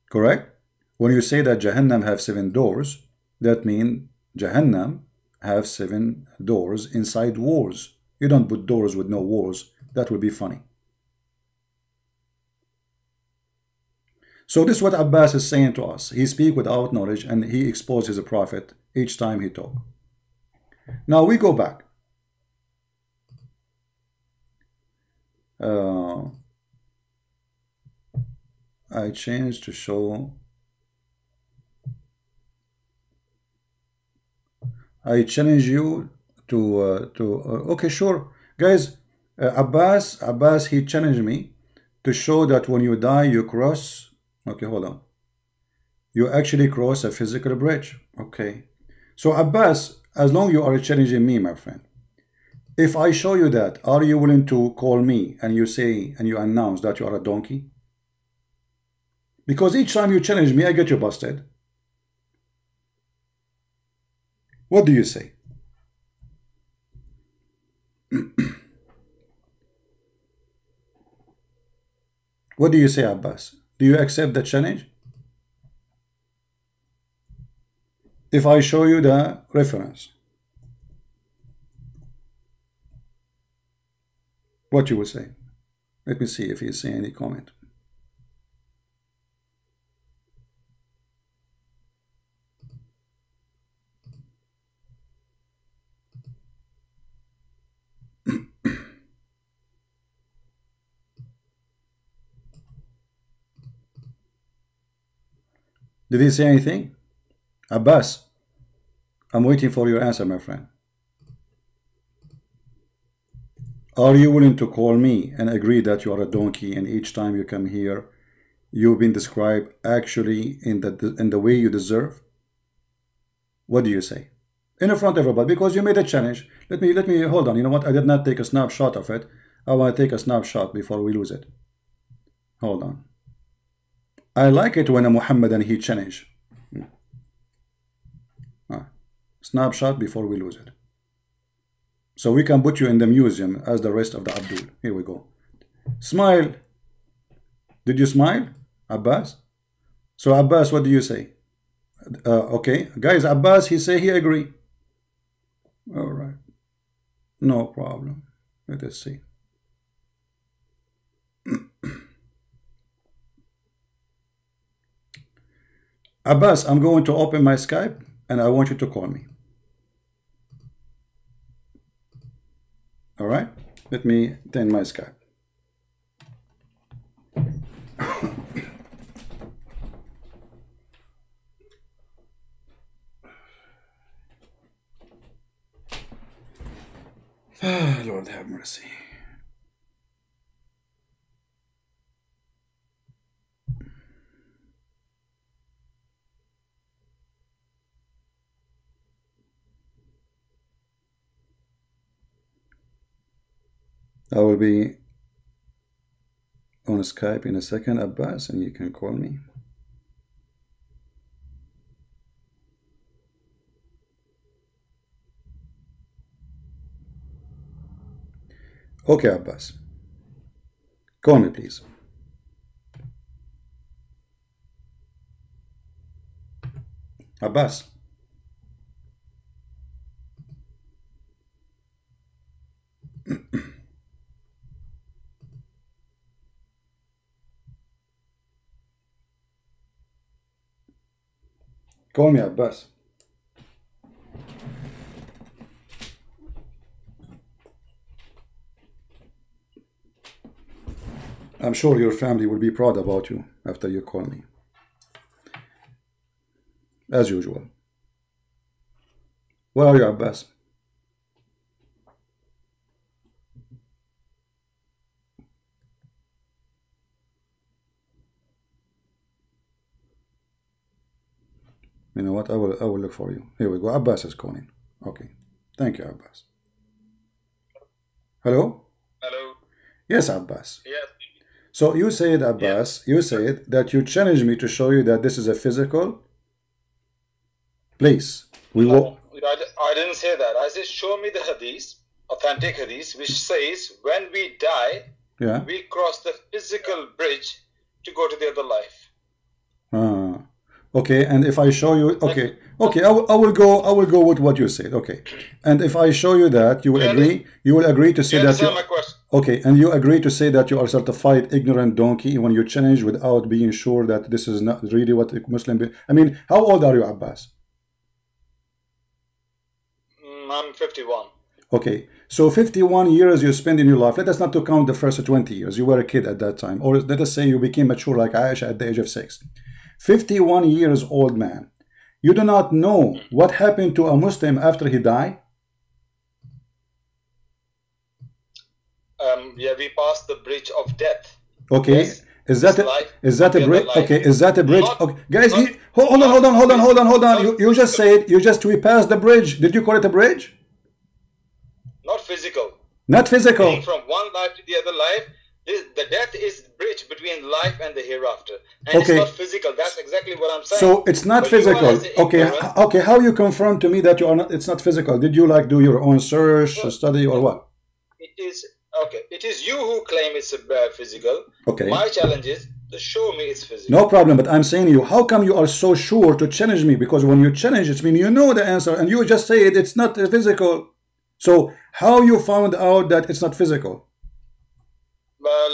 Correct? When you say that Jahannam have 7 doors, that means Jahannam have 7 doors inside walls. You don't put doors with no walls. That would be funny. So this is what Abbas is saying to us. He speaks without knowledge and he exposes a prophet each time he talks. Now we go back. I changed to show. I challenge you to okay, sure, guys. Abbas, he challenged me to show that when you die, you cross. Okay, hold on. You actually cross a physical bridge. Okay. So Abbas, as long you are challenging me, my friend, if I show you that, are you willing to call me and you say and you announce that you are a donkey? Because each time you challenge me, I get you busted. What do you say? What do you say, Abbas? Do you accept the challenge? If I show you the reference, what you will say? Let me see if you see any comment. Did he say anything? Abbas, I'm waiting for your answer, my friend. Are you willing to call me and agree that you are a donkey, and each time you come here, you've been described actually in the way you deserve? What do you say? In front of everybody, because you made a challenge. Let me hold on. You know what? I did not take a snapshot of it. I want to take a snapshot before we lose it. Hold on. I like it when a Muhammadan he challenge. Snapshot before we lose it. So we can put you in the museum as the rest of the Abdul. Here we go. Smile. Did you smile, Abbas? So Abbas, what do you say? Okay, guys, Abbas, he say he agree. All right, no problem. Let us see. Abbas, I'm going to open my Skype and I want you to call me. All right, let me turn my Skype. Lord have mercy. I will be on Skype in a second, Abbas, and you can call me. Okay, Abbas. Call me, please. Abbas. Call me, Abbas. I'm sure your family will be proud about you after you call me. As usual. Where are you, Abbas? You know what? I will look for you. Here we go. Abbas is calling. Okay. Thank you, Abbas. Hello? Hello. Yes, Abbas. Yes. So you said, Abbas, you said that you challenged me to show you that this is a physical place. No, I didn't say that. I said, show me the hadith, authentic hadith, which says when we die, we cross the physical bridge to go to the other life. Okay, and if I show you, okay, I will go with what you said. Okay, and if I show you that, you will agree. You will agree to say that you. My question? Okay, and you agree to say that you are certified ignorant donkey when you challenge without being sure that this is not really what a Muslim. I mean, how old are you, Abbas? I'm 51. Okay, so 51 years you spend in your life. Let us not to count the first 20 years. You were a kid at that time, or let us say you became mature like Aisha at the age of 6. 51 years old man. You do not know what happened to a Muslim after he died? Yeah, we passed the bridge of death. Okay, yes. Is that a bridge? Okay, is that a bridge? Okay, guys, hold on. You just said we passed the bridge. Did you call it a bridge? Not physical. Not physical. Being from one life to the other life. The death is the bridge between life and the hereafter, and it's not physical. That's exactly what I'm saying. So it's not physical. Okay. How you confirm to me that you are not? It's not physical. Did you like do your own search, study, or what? It is okay. It is you who claim it's physical. Okay. My challenge is to show me it's physical. No problem. But I'm saying you. How come you are so sure to challenge me? Because when you challenge, it means you know the answer, and you just say it's not physical. So how you found out that it's not physical?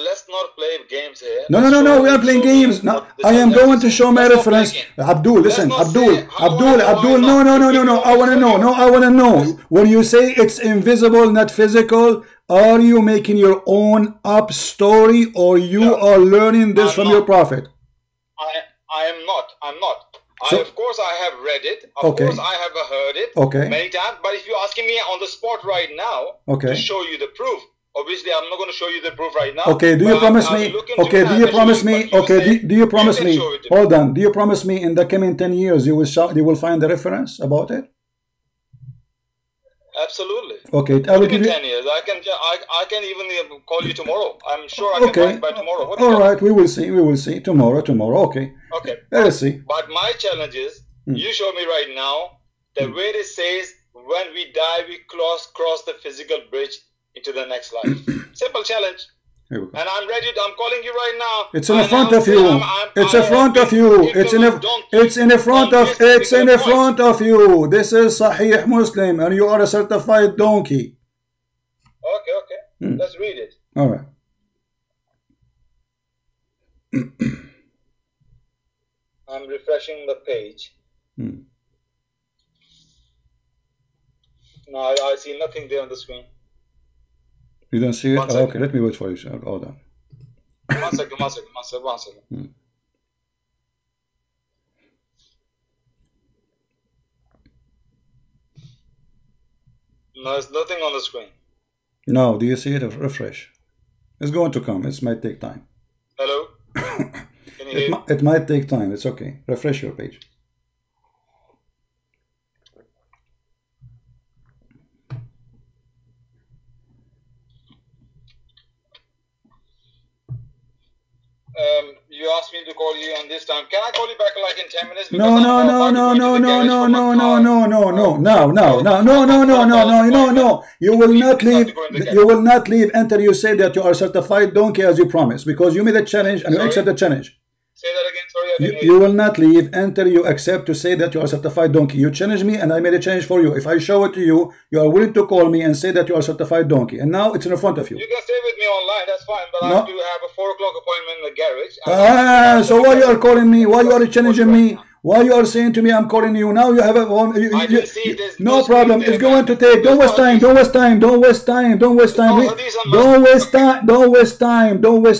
Let's not play games here. No. We are playing games. No, I am going to show my reference. Abdul, listen. Abdul. No. I want to know. No, I want to know. When you say it's invisible, not physical, are you making your own up story, or you are learning this from your prophet? I am not. I'm not. Of course, I have read it. Of course, I have heard it many times. But if you're asking me on the spot right now to show you the proof, obviously, I'm not going to show you the proof right now. Okay, do you promise me? Okay, do you promise me? Okay, do you promise me? Hold on. Do you promise me in the coming 10 years you will find the reference about it? Absolutely. Okay, I will give you 10 years. I can even call you tomorrow. I'm sure I can find it by tomorrow. All right, we will see. We will see tomorrow. Okay. Okay. Let's see. But my challenge is, you show me right now the way it says when we die we cross the physical bridge into the next life. Simple challenge. And I'm ready. I'm calling you right now. It's in front of you. It's in front of you. It's in front of you. This is Sahih Muslim, and you are a certified donkey. Okay. Let's read it. All right. I'm refreshing the page. No, I see nothing there on the screen. You don't see it? Oh, okay, let me wait for you. Hold on. One second. No, there's nothing on the screen. No, do you see it? Refresh. It's going to come. It might take time. Hello? Can you hear? It might take time. It's okay. Refresh your page. You asked me to call you on this time. Can I call you back like in 10 minutes? No. You will not leave. You will not leave until you say that you are certified donkey as you promised, because you made a challenge and you accept the challenge. Say that again. Sorry, I didn't hear you will not leave until you accept to say that you are certified donkey. You challenged me and I made a challenge for you. If I show it to you, you are willing to call me and say that you are certified donkey. And now it's in front of you. You can stay with me online, that's fine, but I do have a 4 o'clock appointment in the garage. So why you are calling me? Why you are challenging me? Why you are saying to me I'm calling you? Now you have a no problem. It's going to take. Don't waste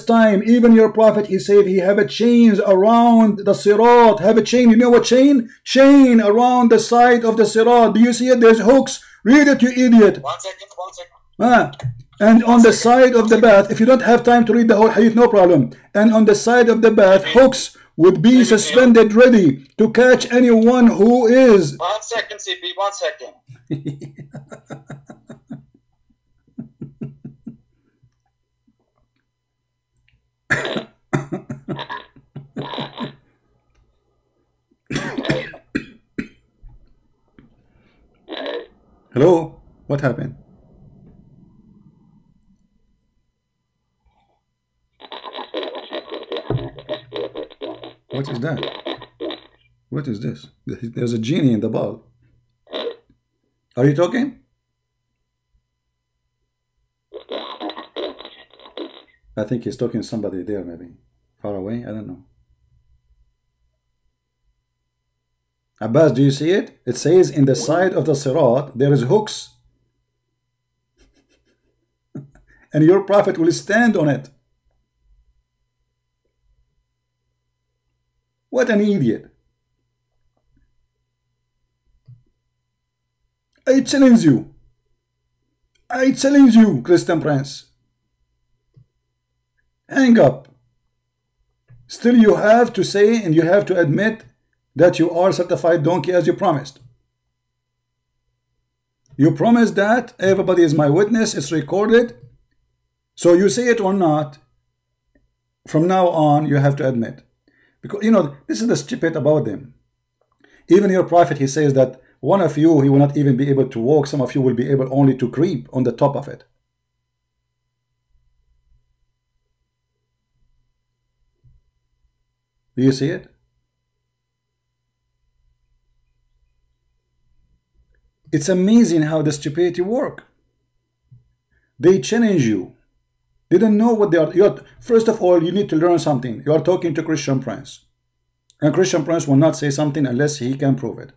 time. Even your prophet, he said he have a chains around the sirat. Have a chain. You know what chain? Chain around the side of the sirat. Do you see it? There's hooks. Read it, you idiot. One second. And on the side of the bath, if you don't have time to read the whole hadith, no problem. And on the side of the bath, hooks would be suspended ready to catch anyone who is. 1 second, CP, 1 second. Hello? What happened? What is that? What is this? There's a genie in the ball. Are you talking? I think he's talking to somebody there, maybe. Far away? I don't know. Abbas, do you see it? It says in the side of the sirat, there is hooks. And your prophet will stand on it. What an idiot. I challenge you. Christian Prince. Hang up. Still you have to say and you have to admit that you are certified donkey as you promised. You promised that. Everybody is my witness. It's recorded. So you say it or not, from now on you have to admit. Because, you know, this is the stupid about them. Even your prophet, he says that one of you, he will not even be able to walk. Some of you will be able only to creep on the top of it. Do you see it? It's amazing how the stupidity work. They challenge you. They don't know what they are. First of all, you need to learn something. You are talking to Christian Prince. And Christian Prince will not say something unless he can prove it.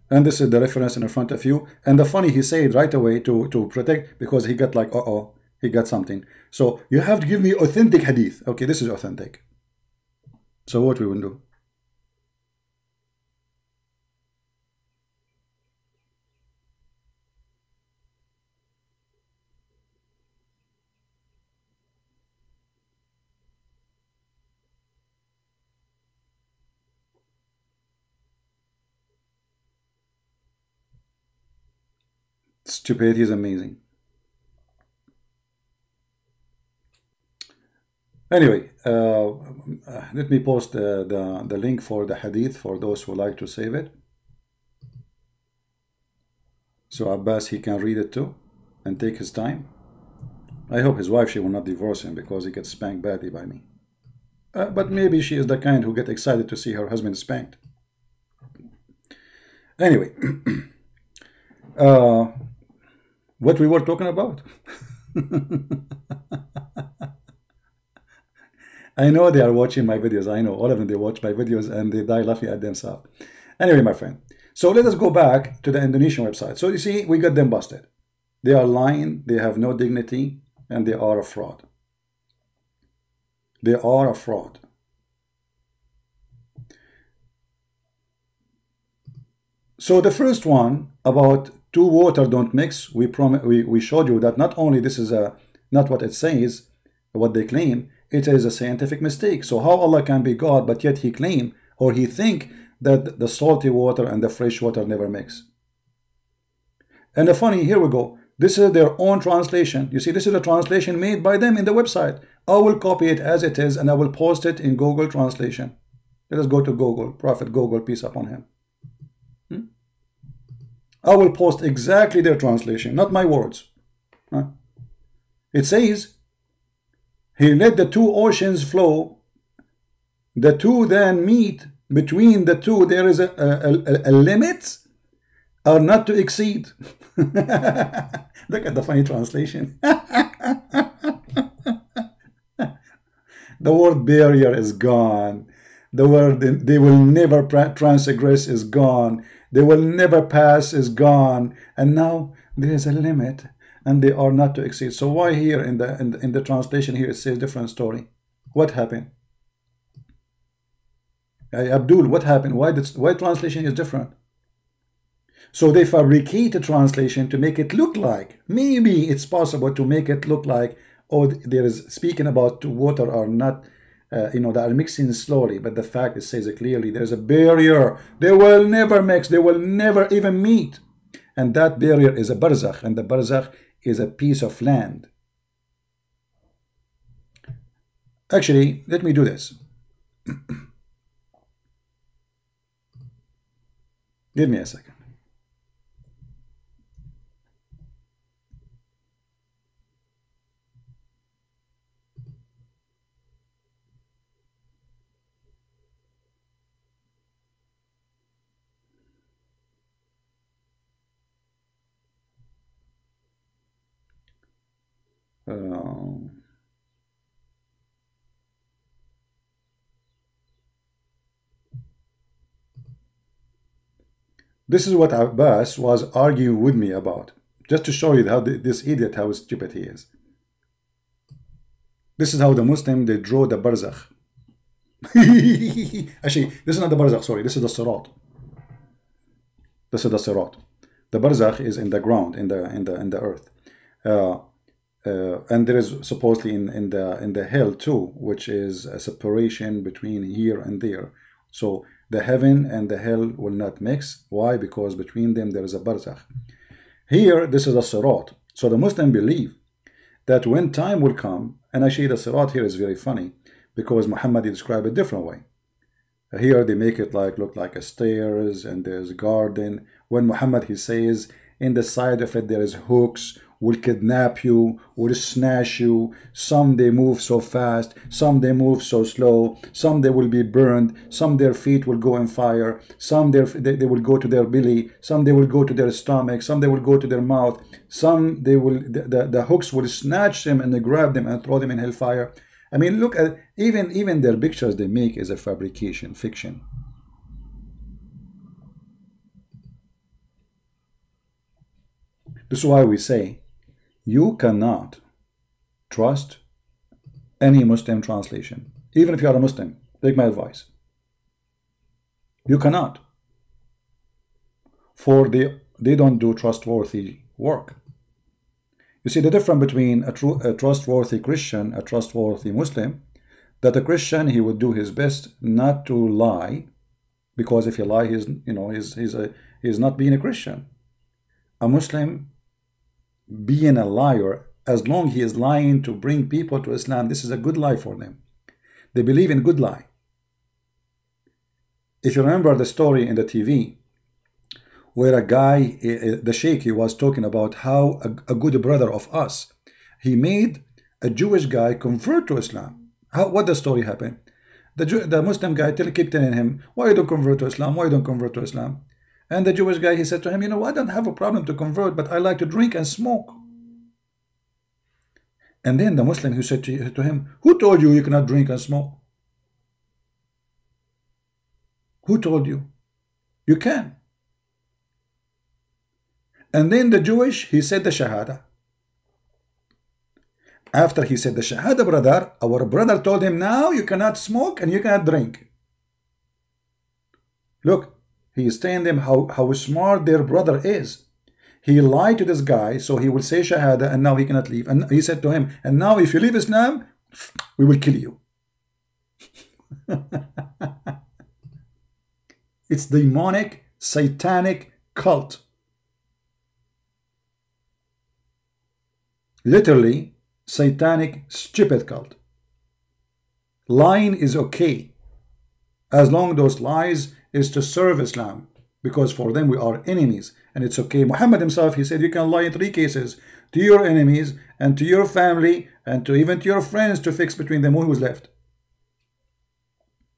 And this is the reference in front of you. And the funny, he said right away to protect, because he got like, uh-oh, he got something. So you have to give me authentic hadith. Okay, this is authentic. So what we will do? Stupidity is amazing. Anyway, let me post the link for the hadith for those who like to save it. So Abbas, he can read it too and take his time. I hope his wife, she will not divorce him because he gets spanked badly by me. But maybe she is the kind who get excited to see her husband spanked. Anyway, what we were talking about? I know they are watching my videos. I know all of them, they watch my videos and they die laughing at themselves. Anyway, my friend. So let us go back to the Indonesian website. So you see, we got them busted. They are lying, they have no dignity, and they are a fraud. They are a fraud. So the first one about two water don't mix, we showed you that not only this is not what it says, what they claim, it is a scientific mistake. So how Allah can be God, but yet he claim or he think that the salty water and the fresh water never mix. And the funny, here we go. This is their own translation. You see, this is a translation made by them in the website. I will copy it as it is and I will post it in Google Translation. Let us go to Google, Prophet Google, peace upon him. I will post exactly their translation, not my words. It says, he let the two oceans flow. The two then meet. Between the two, there is a limit or not to exceed. Look at the funny translation. The word barrier is gone. The word they will never transgress is gone. They will never pass is gone. And now there is a limit and they are not to exceed. So why here in the translation here it says different story? What happened? Abdul, what happened? Why translation is different? So they fabricate a translation to make it look like, maybe it's possible to make it look like, oh, there is speaking about water or not, they are mixing slowly, but the fact it says it clearly, there's a barrier. They will never mix, they will never even meet. And that barrier is a barzakh, and the barzakh is a piece of land. Actually, let me do this. Give me a second. This is what Abbas was arguing with me about, just to show you how this idiot, how stupid he is. This is how the Muslim, they draw the barzakh. Actually, this is not the barzakh, sorry, this is the sirat. This is the sirat. The barzakh is in the ground, in the earth. And there is supposedly in the hell too, which is a separation between here and there. So the heaven and the hell will not mix. Why? Because between them there is a barzakh. Here, this is a sirat. So the Muslim believe that when time will come, and actually the sirat here is very funny because Muhammad described it a different way. Here they make it look like a stairs and there's a garden. When Muhammad, he says, in the side of it there is hooks, will kidnap you, will snatch you. Some they move so fast, some they move so slow, some they will be burned, some their feet will go in fire, some they will go to their belly, some they will go to their stomach, some they will go to their mouth, some they will the hooks will snatch them and they grab them and throw them in hellfire. I mean, look at even their pictures they make is a fabrication, fiction. This is why we say you cannot trust any Muslim translation. Even if you are a Muslim, take my advice. You cannot. For they don't do trustworthy work. You see the difference between a trustworthy Christian, a trustworthy Muslim, that a Christian, he would do his best not to lie, because if he lie, he's not being a Christian. A Muslim being a liar, as long he is lying to bring people to Islam, this is a good lie for them. They believe in good lie. If you remember the story in the TV, where a guy, the sheikh, he was talking about how a good brother of us, he made a Jewish guy convert to Islam. What the story happened? The Muslim guy kept telling him, why you don't convert to Islam? Why you don't convert to Islam? And the Jewish guy, he said to him, you know, I don't have a problem to convert, but I like to drink and smoke. And then the Muslim, who said to him, who told you you cannot drink and smoke? Who told you? You can. And then the Jewish, he said the Shahada. After he said the Shahada, brother, our brother told him, now you cannot smoke and you cannot drink. Look, he is telling them how smart their brother is. He lied to this guy, so he will say Shahada, and now he cannot leave. And he said to him, and now if you leave Islam, we will kill you. It's demonic, satanic cult. Literally, satanic, stupid cult. Lying is okay, as long as those lies is to serve Islam, because for them we are enemies, and it's okay. Muhammad himself, he said you can lie in 3 cases: to your enemies, and to your family, and to even to your friends, to fix between them. Who's left?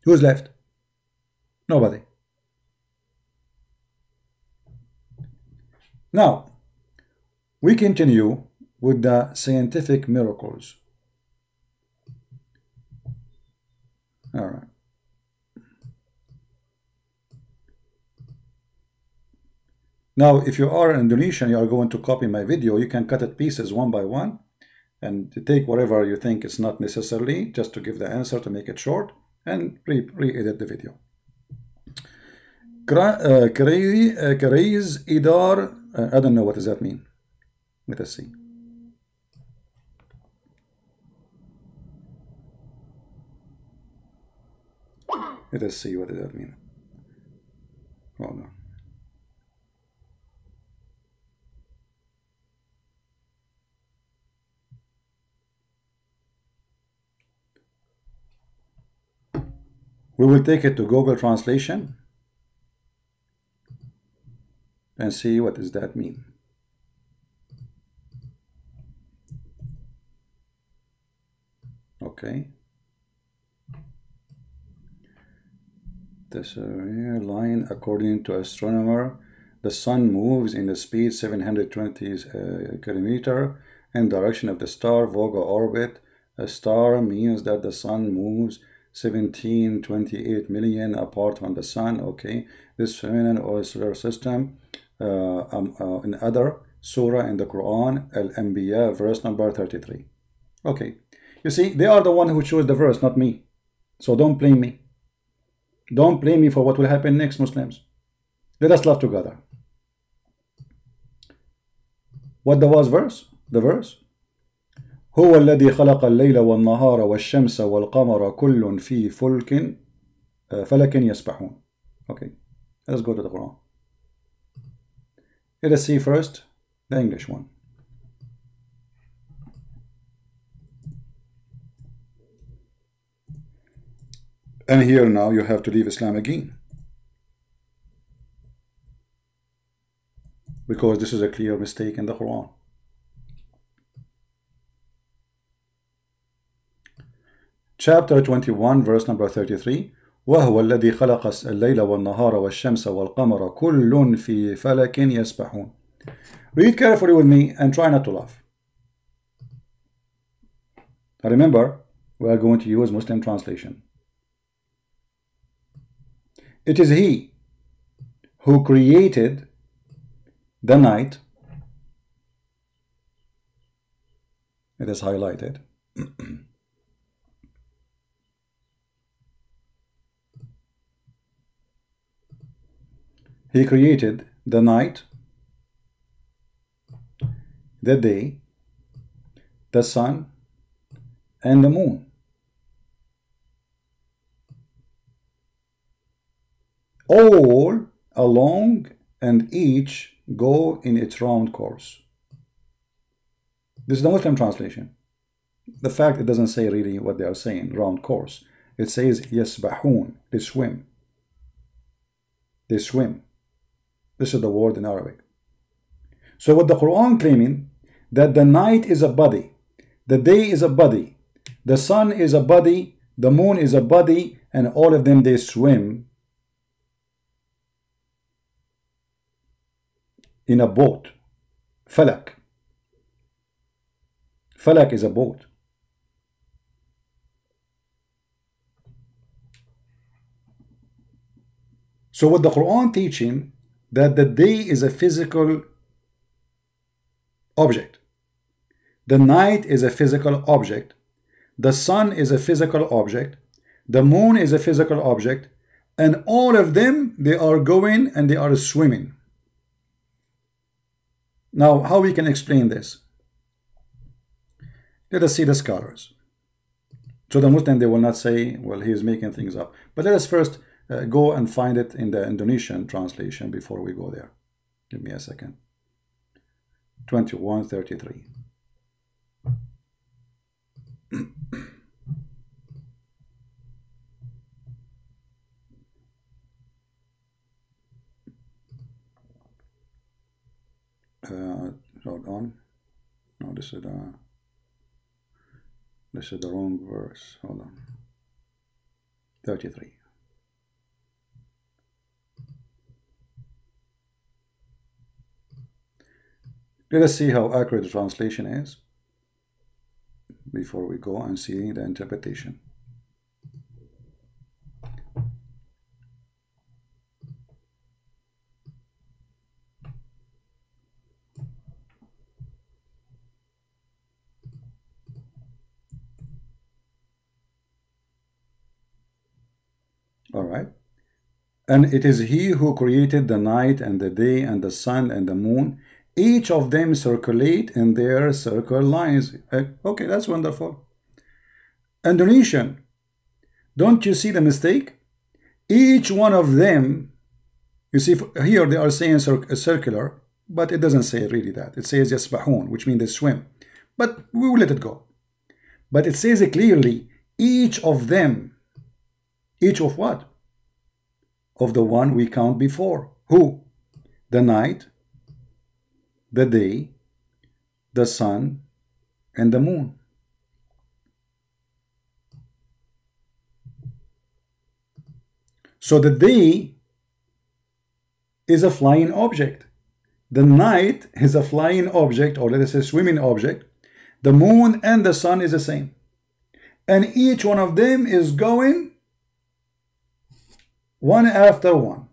Who's left? Nobody. Now, we continue with the scientific miracles. All right. Now, if you are Indonesian, you are going to copy my video, you can cut it pieces one by one and take whatever you think is not necessarily, just to give the answer, to make it short, and re-edit the video. Kareiz Idar, I don't know what does that mean. Let us see. Let us see what does that mean. Hold on. We will take it to Google Translation and see what does that mean. Okay. This line, according to astronomer, the sun moves in the speed 720 kilometer in direction of the star Vega orbit. A star means that the sun moves 1728 million apart from the sun. Okay, this feminine or solar system in other surah in the Quran, Al-Anbiya, verse number 33. Okay, you see, they are the one who chose the verse, not me. So don't blame me. Don't blame me for what will happen next, Muslims. Let us love together. What was verse? The verse. هو الذي خلق الليل والنهار والشمس والقمر كل في فلك يسبحون. Okay, let's go to the Quran. Let us see first the English one. And here now you have to leave Islam again, because this is a clear mistake in the Quran. Chapter 21, verse number 33. وهو الذي خلق الليل والنهار والشمس والقمر كل في فلك يسبحون. Read carefully with me and try not to laugh. Remember, we are going to use Muslim translation. It is He who created the night It is highlighted. He created the night, the day, the sun, and the moon. All along and each go in its round course. This is the Muslim translation. The fact it doesn't say really what they are saying, round course. It says yasbahun, they swim. They swim. This is the word in Arabic. So what the Quran claiming, that the night is a body, the day is a body, the sun is a body, the moon is a body, and all of them they swim in a boat. Falak. Falak is a boat. So what the Quran teaching, that the day is a physical object, the night is a physical object, the sun is a physical object, the moon is a physical object, and all of them, they are going and they are swimming. Now, how we can explain this? Let us see the scholars. So the Muslim, they will not say, well, he is making things up. But let us first go and find it in the Indonesian translation before we go there. Give me a second. 2133. Hold on. No, this is the wrong verse. Hold on. 33. Let us see how accurate the translation is before we go and see the interpretation. All right. And it is he who created the night and the day and the sun and the moon. Each of them circulate in their circle lines. Okay, that's wonderful. Indonesian, don't you see the mistake? Each one of them, you see, here they are saying circular, but it doesn't say really that. It says yasbahun, which means they swim. But we will let it go. But it says it clearly, each of them. Each of what? Of the one we count before. Who? The night, the day, the sun, and the moon. So the day is a flying object. The night is a flying object, or let us say swimming object. The moon and the sun is the same. And each one of them is going one after one.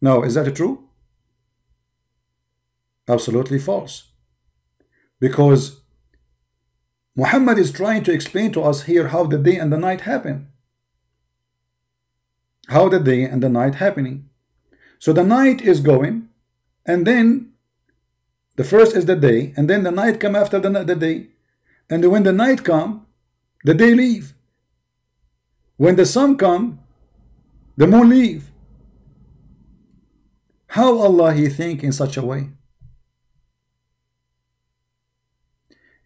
Now, is that true? Absolutely false. Because Muhammad is trying to explain to us here how the day and the night happen. How the day and the night happening. So the night is going, and then the first is the day, and then the night come after the day. And when the night come, the day leave. When the sun come, the moon leave. How Allah he think in such a way?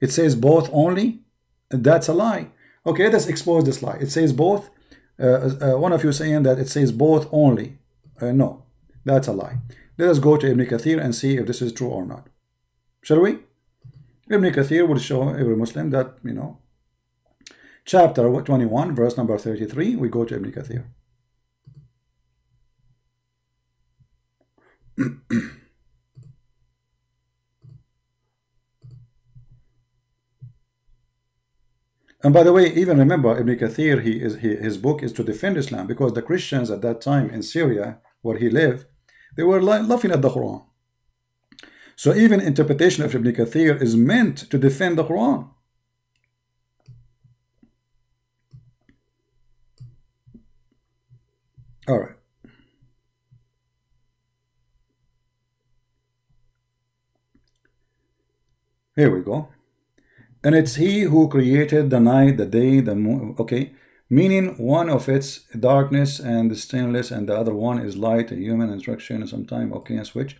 It says both only. That's a lie. Okay, let us expose this lie. It says both. One of you saying that it says both only. No, that's a lie. Let us go to Ibn Kathir and see if this is true or not. Shall we? Ibn Kathir will show every Muslim that, you know, chapter 21, verse number 33, we go to Ibn Kathir. And by the way, even remember, Ibn Kathir, his book is to defend Islam, because the Christians at that time in Syria, where he lived, they were laughing at the Quran. So even interpretation of Ibn Kathir is meant to defend the Quran. All right. Here we go. And it's he who created the night, the day, the moon. Okay. Meaning one of its darkness and stainless, and the other one is light, a human instruction sometime. Okay, and switch.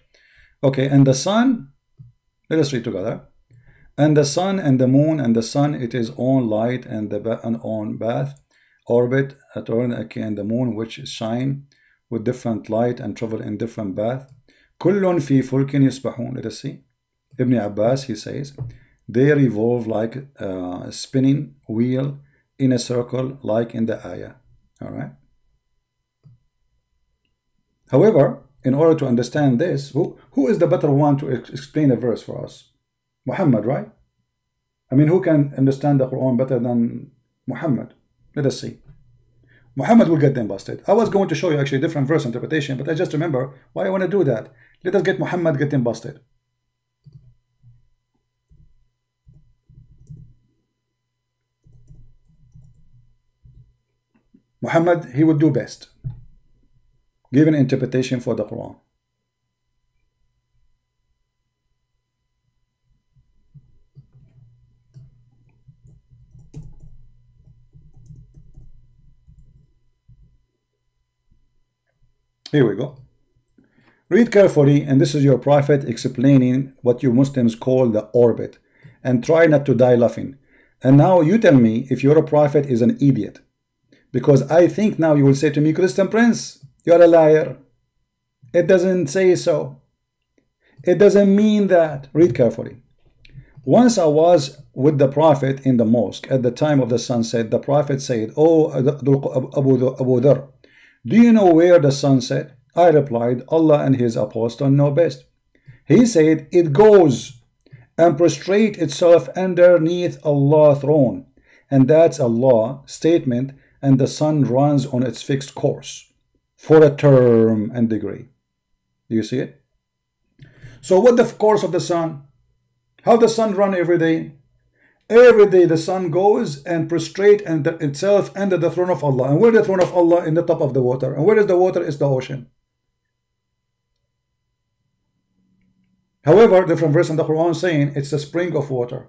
Okay, and the sun, let us read together. And the sun and the moon and the sun, it is own light and the own path, orbit, okay, and the moon which shine with different light and travel in different path. كل في فلك يسبحون. Let us see. Ibn Abbas, he says, they revolve like a spinning wheel in a circle, like in the ayah. All right. However, in order to understand this, who is the better one to explain a verse for us? Muhammad, right? I mean, who can understand the Quran better than Muhammad? Let us see. Muhammad will get them busted. I was going to show you actually different verse interpretation, but I just remember why I want to do that. Let us get Muhammad get them busted. Muhammad, he would do best. Give an interpretation for the Quran. Here we go. Read carefully, and this is your prophet explaining what you Muslims call the orbit, and try not to die laughing. And now you tell me if your prophet is an idiot, because I think now you will say to me, Christian Prince, you're a liar. It doesn't say so. It doesn't mean that. Read carefully. Once I was with the prophet in the mosque at the time of the sunset. The prophet said, "Oh, Abu Dhar, do you know where the sun set?" I replied, "Allah and his apostle know best." He said, "It goes and prostrate itself underneath Allah's throne, and that's Allah statement, and the sun runs on its fixed course for a term and degree." Do you see it? So what the course of the sun? How the sun run every day? Every day the sun goes and prostrate and itself under the throne of Allah. And where is the throne of Allah? In the top of the water. And where is the water? Is the ocean. However, different verse in the Quran saying it's a spring of water.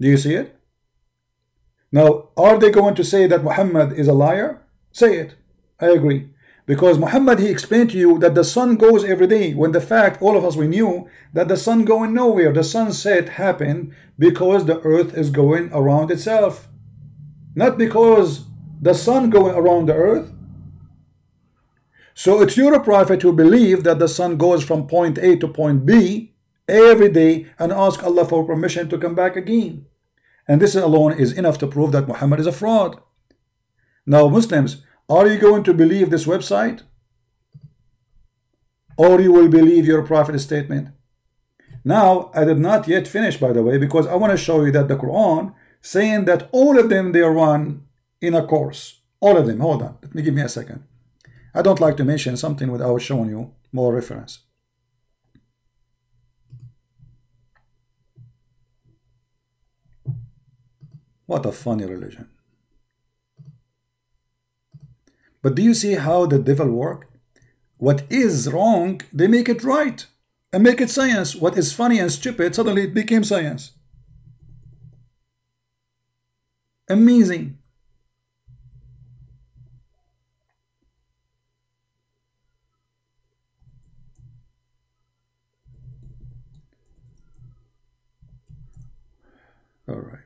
Do you see it? Now, are they going to say that Muhammad is a liar? Say it. I agree. Because Muhammad, he explained to you that the sun goes every day, when the fact, all of us, we knew that the sun going nowhere. The sunset happened because the earth is going around itself. Not because the sun going around the earth. So it's your prophet who believe that the sun goes from point A to point B every day and ask Allah for permission to come back again. And this alone is enough to prove that Muhammad is a fraud. Now, Muslims, are you going to believe this website? Or you will believe your prophet's statement? Now, I did not yet finish, by the way, because I want to show you that the Quran saying that all of them, they run in a course. All of them. Hold on. Give me a second. I don't like to mention something without showing you more reference. What a funny religion. But do you see how the devil works? What is wrong, they make it right and make it science. What is funny and stupid, suddenly it became science. Amazing. All right.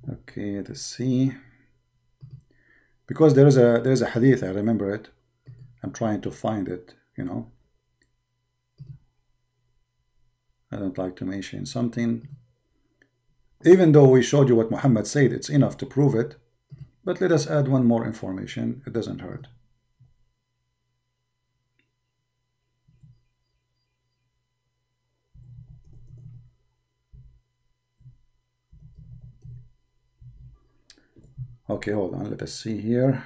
Okay, let's see. Because there's a hadith, I remember it. I'm trying to find it, you know. I don't like to mention something. Even though we showed you what Muhammad said, it's enough to prove it. But let us add one more information. It doesn't hurt. Okay, hold on, let us see here.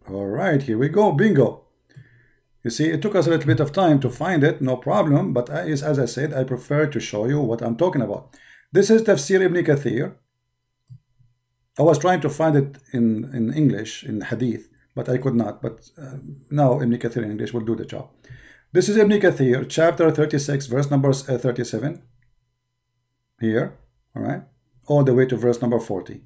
All right, here we go, bingo. You see, it took us a little bit of time to find it, no problem, but as I said, I prefer to show you what I'm talking about. This is Tafsir Ibn Kathir. I was trying to find it in English, in Hadith, but I could not. But now Ibn Kathir in English will do the job. This is Ibn Kathir, chapter 36, verse number 37. Here, all right, all the way to verse number 40.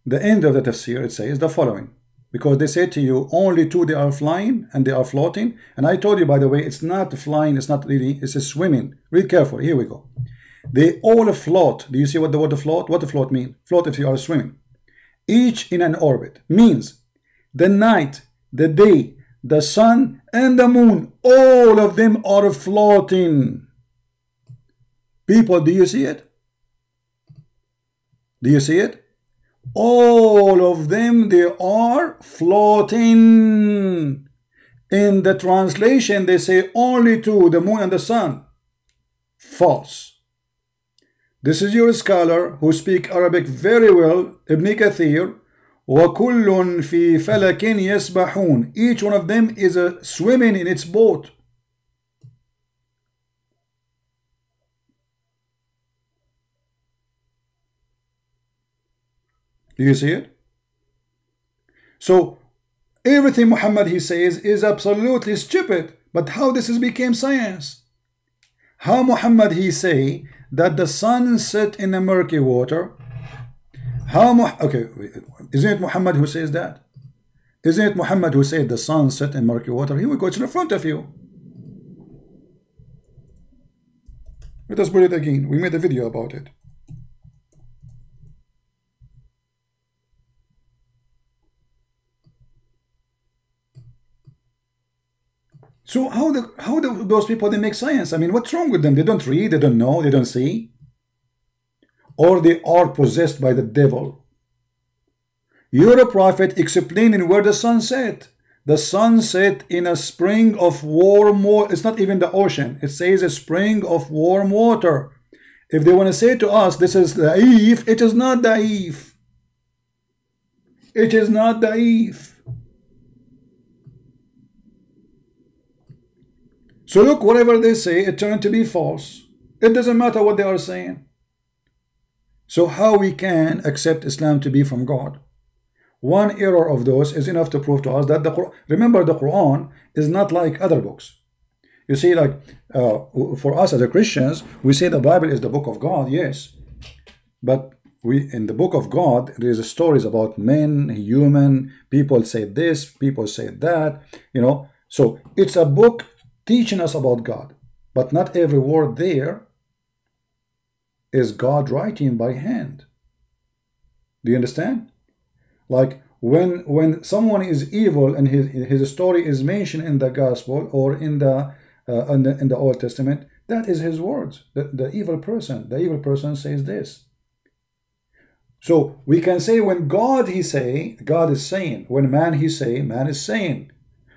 The end of the tafsir, it says the following. Because they say to you, only two they are flying and they are floating. And I told you, by the way, it's not flying, it's not really, it's a swimming. Read carefully, here we go. They all float. Do you see what the word float? What the float mean? Float if you are swimming. Each in an orbit. Means the night, the day, the sun, and the moon, all of them are floating. People, do you see it? Do you see it? All of them, they are floating. In the translation, they say only two, the moon and the sun. False. This is your scholar who speak Arabic very well, Ibn Kathir. وَكُلٌّ فِي فَلَكٍ يَسْبَحُونَ. Each one of them is swimming in its boat. Do you see it? So everything Muhammad he says is absolutely stupid. But how this has become science? How Muhammad he say that the sun set in the murky water? Okay, isn't it Muhammad who says that? Isn't it Muhammad who said the sun set in murky water? Here we go, it's in front of you. Let us put it again. We made a video about it. So how those people, they make science? I mean, what's wrong with them? They don't read, they don't know, they don't see. Or they are possessed by the devil. You're a prophet explaining where the sun set. The sun set in a spring of warm water. It's not even the ocean. It says a spring of warm water. If they want to say to us, this is da'if, it is not da'if. It is not da'if. So look, whatever they say, it turned to be false. It doesn't matter what they are saying. So how we can accept Islam to be from God? One error of those is enough to prove to us that the Quran, remember, the Quran is not like other books. You see, like for us as a Christians, we say the Bible is the book of God, yes. But in the book of God, there is stories about men, human, people say this, people say that, you know. So it's a book teaching us about God, but not every word there is God writing by hand. Do you understand? Like when someone is evil and his story is mentioned in the gospel or in the Old Testament, that is his words. The evil person says this. So we can say when God he say, God is saying. When man he say, man is saying.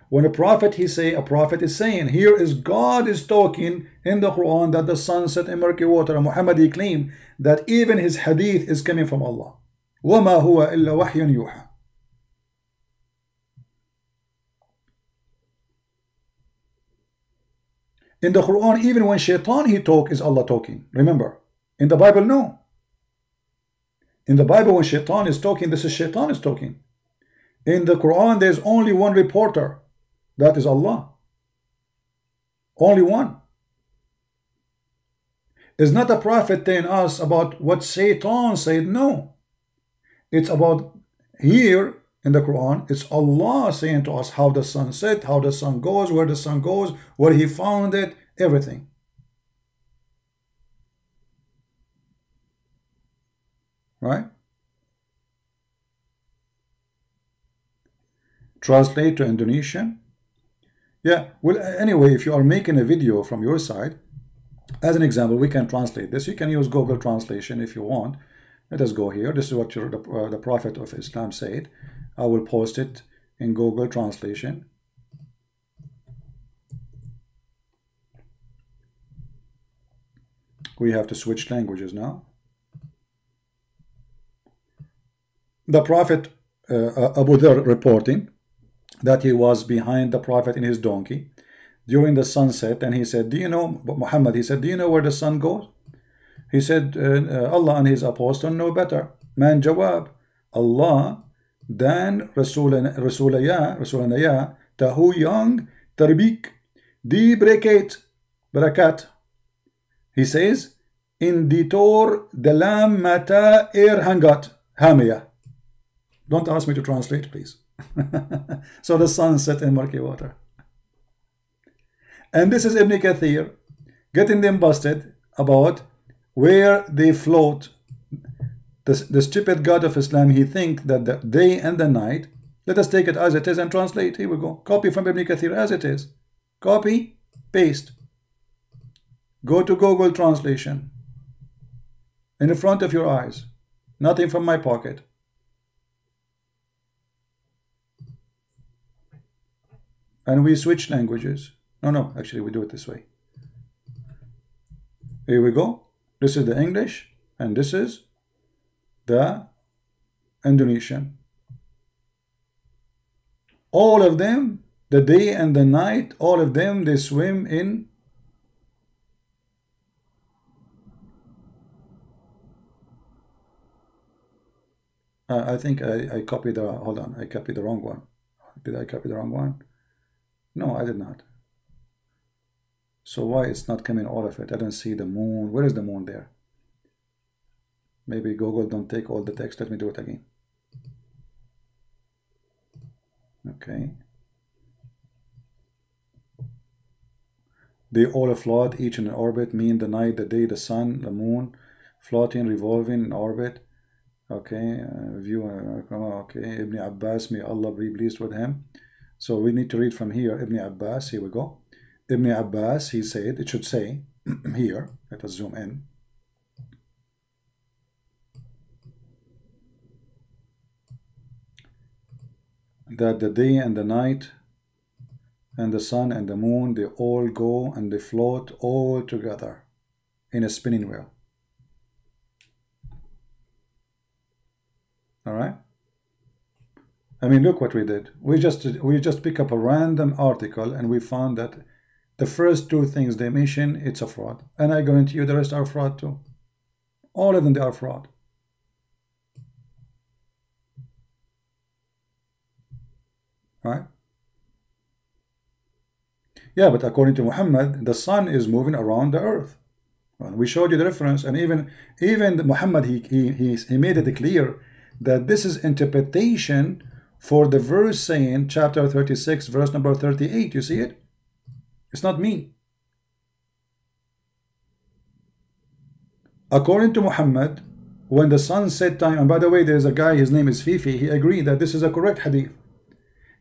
When a prophet he say, a prophet is saying. Here is God is talking in the Quran that the sun set in murky water. And Muhammad he claimed that even his hadith is coming from Allah. وَمَا هُوَ إِلَّا وَحْيٌ يُوحَى. In the Quran, even when shaitan he talk, is Allah talking. Remember, in the Bible, no. In the Bible, when shaitan is talking, this is shaitan is talking. In the Quran, there's only one reporter. That is Allah. Only one. It's not a prophet telling us about what Satan said. No. It's about here in the Quran, it's Allah saying to us how the sun set, how the sun goes, where the sun goes, where he found it, everything. Right? Translate to Indonesian. Yeah, well, anyway, if you are making a video from your side, as an example, we can translate this. You can use Google Translation if you want. Let us go here. This is what the Prophet of Islam said. I will post it in Google Translation. We have to switch languages now. The Prophet Abu Dhar reporting that he was behind the Prophet in his donkey during the sunset, and he said, do you know, Muhammad, he said, do you know where the sun goes? He said, Allah and his apostle know better. Man jawab, Allah dan Rasulaya tahu yang tarbik di barakat. He says, in ditor dalam mata hangat hamia. Don't ask me to translate, please. So the sun set in murky water. And this is Ibn Kathir getting them busted about where they float. The stupid God of Islam, he think that the day and the night, let us take it as it is and translate. Here we go. Copy from Ibn Kathir as it is. Copy, paste. Go to Google Translation. In front of your eyes. Nothing from my pocket. And we switch languages. No, actually we do it this way. Here we go. This is the English and this is the Indonesian. All of them, the day and the night, all of them, they swim in I think I copied the, hold on, I copied the wrong one. Did I copy the wrong one? No, I did not. So why it's not coming all of it? I don't see the moon. Where is the moon there? Maybe Google don't take all the text. Let me do it again. Okay. They all float, each in an orbit, mean the night, the day, the sun, the moon, floating, revolving in orbit. Okay, okay, Ibn Abbas, may Allah be pleased with him. So we need to read from here, Ibn Abbas, here we go. Ibn Abbas, he said, it should say here, let us zoom in. That the day and the night and the sun and the moon, they all go and they float all together in a spinning wheel. All right. I mean, look what we did. We just pick up a random article and we found that the first two things they mention, it's a fraud. And I guarantee you the rest are fraud too. All of them, they are fraud. Right? Yeah, but according to Muhammad, the sun is moving around the earth. Well, we showed you the reference, and even Muhammad, he made it clear that this is interpretation for the verse saying, chapter 36, verse number 38. You see it? It's not me. According to Muhammad, when the sun set time, and by the way, there's a guy, his name is Fifi, he agreed that this is a correct hadith.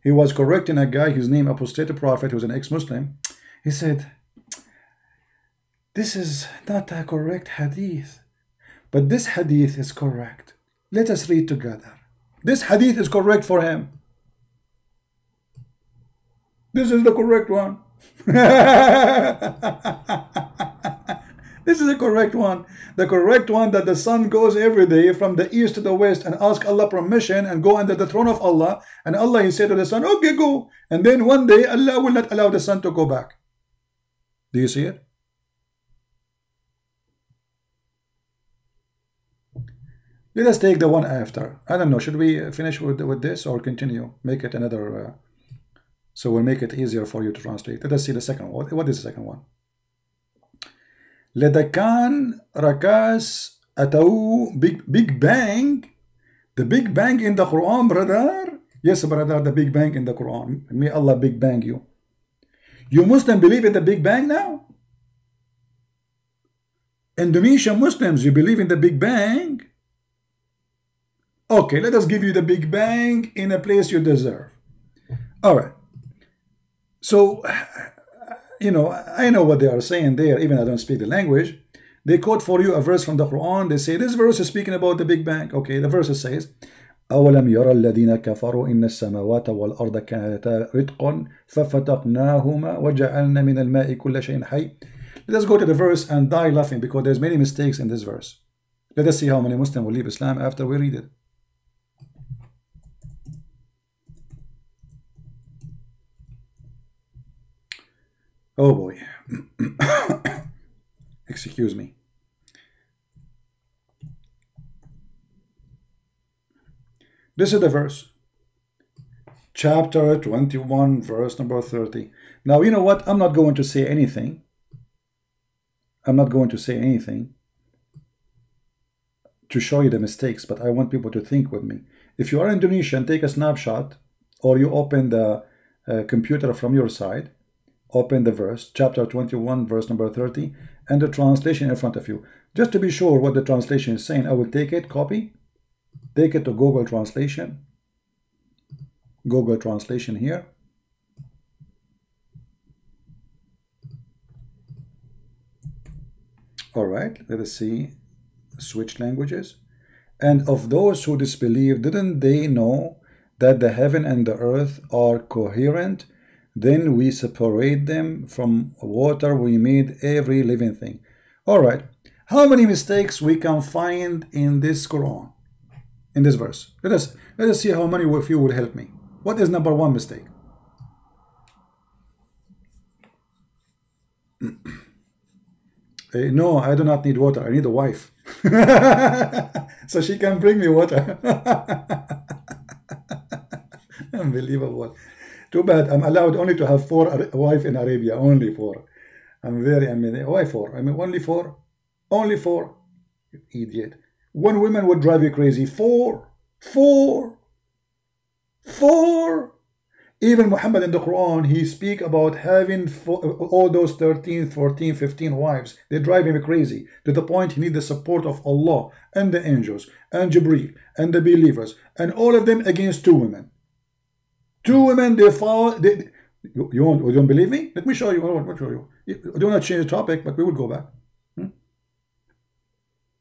He was correcting a guy, his name apostate prophet, who was an ex-Muslim. He said, this is not a correct hadith, but this hadith is correct. Let us read together. This hadith is correct for him. This is the correct one. This is the correct one. The correct one, that the sun goes every day from the east to the west and ask Allah permission and go under the throne of Allah. And Allah, he said to the sun, okay, go. And then one day Allah will not allow the sun to go back. Do you see it? Let us take the one after. I don't know. Should we finish with this or continue? Make it another. So we'll make it easier for you to translate. Let us see the second one. What is the second one? Ledakan rakas atau big bang. The big bang in the Quran, brother. Yes, brother, the big bang in the Quran. May Allah big bang you. You Muslims believe in the big bang now? Indonesian Muslims, you believe in the big bang? Okay, let us give you the big bang in a place you deserve. All right. So, you know, I know what they are saying there, even I don't speak the language. They quote for you a verse from the Quran. They say this verse is speaking about the Big Bang. Okay, the verse says, أولم يرى الذين كفروا إن السماوات والأرض كانتا رتقا ففتقناهما وجعلنا من الماء كل شيء حي. Let us go to the verse and die laughing because there's many mistakes in this verse. Let us see how many Muslims will leave Islam after we read it. Oh boy. Excuse me. This is the verse. Chapter 21, verse number 30. Now, you know what? I'm not going to say anything. I'm not going to say anything to show you the mistakes, but I want people to think with me. If you are Indonesian, take a snapshot, or you open the computer from your side, open the verse, chapter 21, verse number 30, and the translation in front of you. Just to be sure what the translation is saying, I will take it, copy, take it to Google Translation. Google Translation here. All right, let us see. Switch languages. And of those who disbelieve, didn't they know that the heaven and the earth are coherent? Then we separate them from water. We made every living thing. All right. How many mistakes we can find in this Quran, in this verse? Let us see how many of you will help me. What is number one mistake? No, I do not need water. I need a wife. So she can bring me water. Unbelievable. Too bad. I'm allowed only to have 4 wives in Arabia. Only 4. I mean, why 4? I mean, only 4. Only 4. You idiot. 1 woman would drive you crazy. 4. 4. 4. Even Muhammad in the Quran, he speak about having all those 13, 14, 15 wives. They drive him crazy to the point he need the support of Allah and the angels and Jibreel and the believers and all of them against 2 women. 2 women, they fall. You don't believe me? Let me show you. I will show you. I do not change the topic, but we will go back.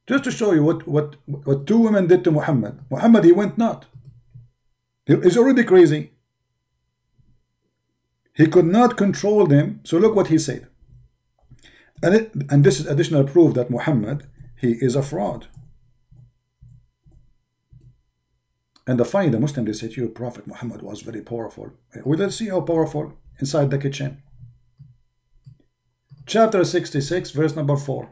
Just to show you what 2 women did to Muhammad. Muhammad, he went not. He's already crazy. He could not control them. So look what he said. And this is additional proof that Muhammad, he is a fraud. And the Muslim, they say to you, Prophet Muhammad was very powerful. We will see how powerful inside the kitchen. Chapter 66, verse number 4.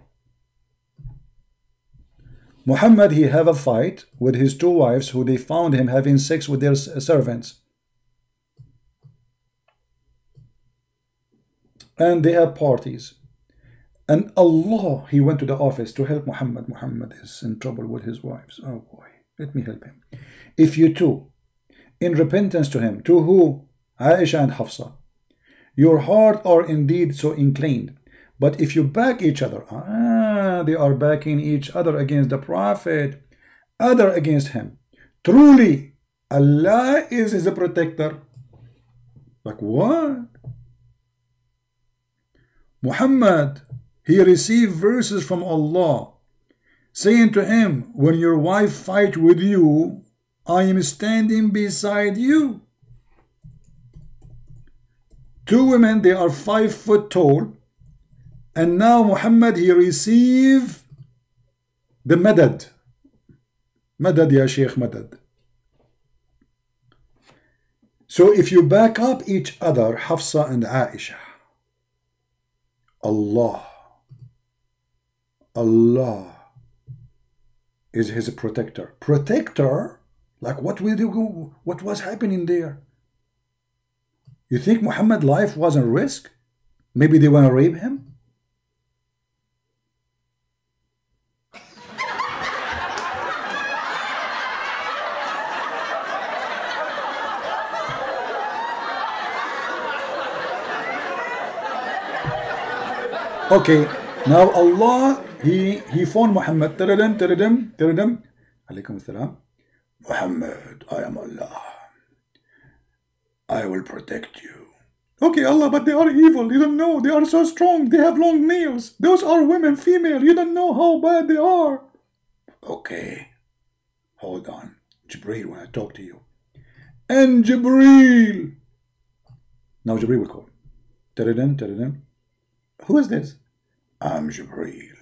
Muhammad, he have a fight with his 2 wives who they found him having sex with their servants. And they have parties. And Allah, he went to the office to help Muhammad. Muhammad is in trouble with his wives. Oh boy, let me help him. If you two, in repentance to him, to who? Aisha and Hafsa, your heart are indeed so inclined. But if you back each other, they are backing each other against the Prophet, other against him. Truly, Allah is his protector. Like what? Muhammad, he received verses from Allah saying to him, when your wife fight with you, I am standing beside you. 2 women, they are 5 foot tall. And now Muhammad, he received the madad. Madad, ya Sheikh, madad. So if you back up each other, Hafsa and Aisha, Allah is his protector. Protector? Like what will you go? What was happening there? You think Muhammad's life was at risk? Maybe they want to rape him? Okay, now Allah, he phoned Muhammad. Alaykum assalam. Muhammad, I am Allah. I will protect you. Okay, Allah, but they are evil. You don't know. They are so strong. They have long nails. Those are women, female. You don't know how bad they are. Okay, hold on. Jibreel, when I talk to you. And Jibreel. Now Jibreel will call. Tadadam. Who is this? I'm Jibreel.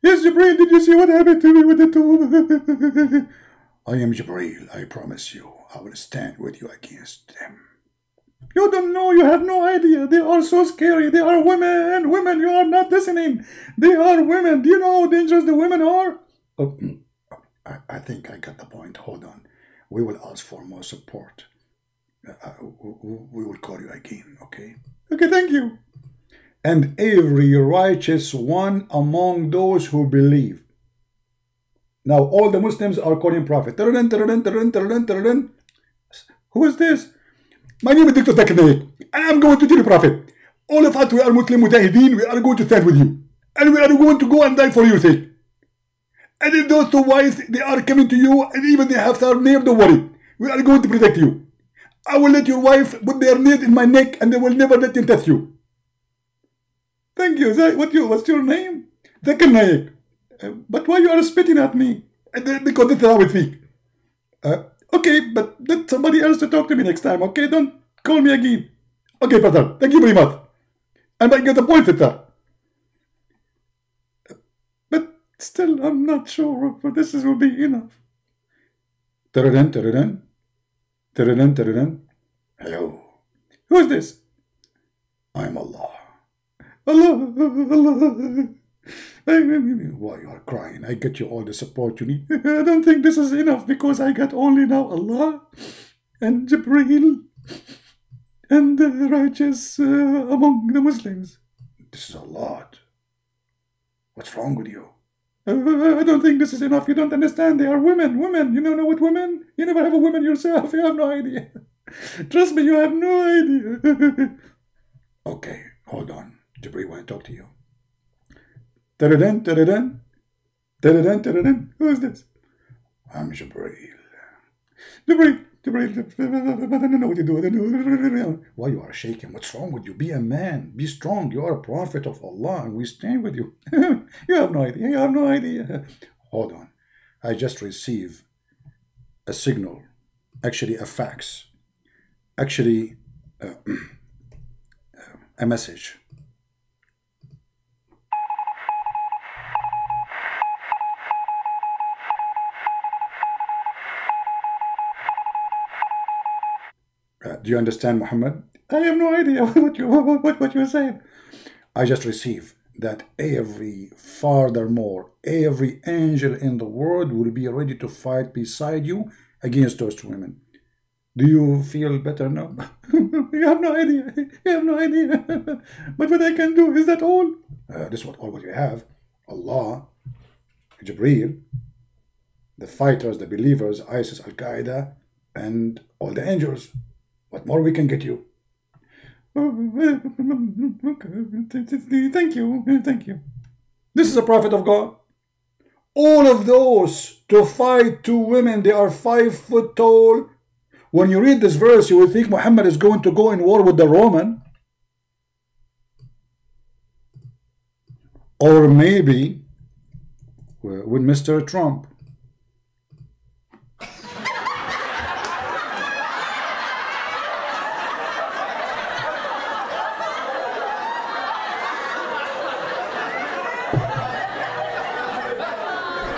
Yes, Jibreel, did you see what happened to me with the two? I am Jibreel. I promise you, I will stand with you against them. You don't know, you have no idea. They are so scary. They are women. Women, you are not listening. They are women. Do you know how dangerous the women are? Oh, I think I got the point. Hold on. We will ask for more support. We will call you again, okay? Okay, thank you. And every righteous one among those who believe. Now, all the Muslims are calling Prophet. Who is this? My name is Dr. Zakir Naik, and I'm going to tell you, Prophet. All of us, we are Muslim Mujahideen. We are going to stand with you. And we are going to go and die for your sake. And if those two wives, they are coming to you, and even they have their name, don't worry. We are going to protect you. I will let your wife put their nails in my neck, and they will never let them touch you. Thank you. What's your name? Zakir Naik. But why you are spitting at me? Because that's how I speak. Okay, but let somebody else to talk to me next time, okay? Don't call me again. Okay, brother. Thank you very much. And I get the point with that. But still, I'm not sure if this will be enough. Hello. Who is this? I'm Allah. Allah. Why you are crying? I get you all the support you need. I don't think this is enough because I got only now Allah and Jibreel and the righteous among the Muslims. This is a lot. What's wrong with you? I don't think this is enough. You don't understand. They are women. Women. You don't know what women? You never have a woman yourself. You have no idea. Trust me, you have no idea. Okay, hold on. Jibreel, I want to talk to you. Who is this? I'm Jibreel. Jibreel, but I don't know what you do. Why you are shaking? What's wrong with you? Be a man. Be strong. You are a prophet of Allah, and we stand with you. You have no idea. You have no idea. Hold on. I just received a signal. Actually, a fax. Actually, a message. Do you understand, Muhammad? I have no idea what you're saying. I just received that furthermore, every angel in the world will be ready to fight beside you against those two women. Do you feel better now? You have no idea. You have no idea. But what I can do, is that all? This is all what you have. Allah, Jibreel, the fighters, the believers, ISIS, Al-Qaeda, and all the angels. What more we can get you? Thank you. This is a prophet of God. All of those to fight two women, they are 5 foot tall. When you read this verse, you will think Muhammad is going to go in war with the Roman. Or maybe with Mr. Trump.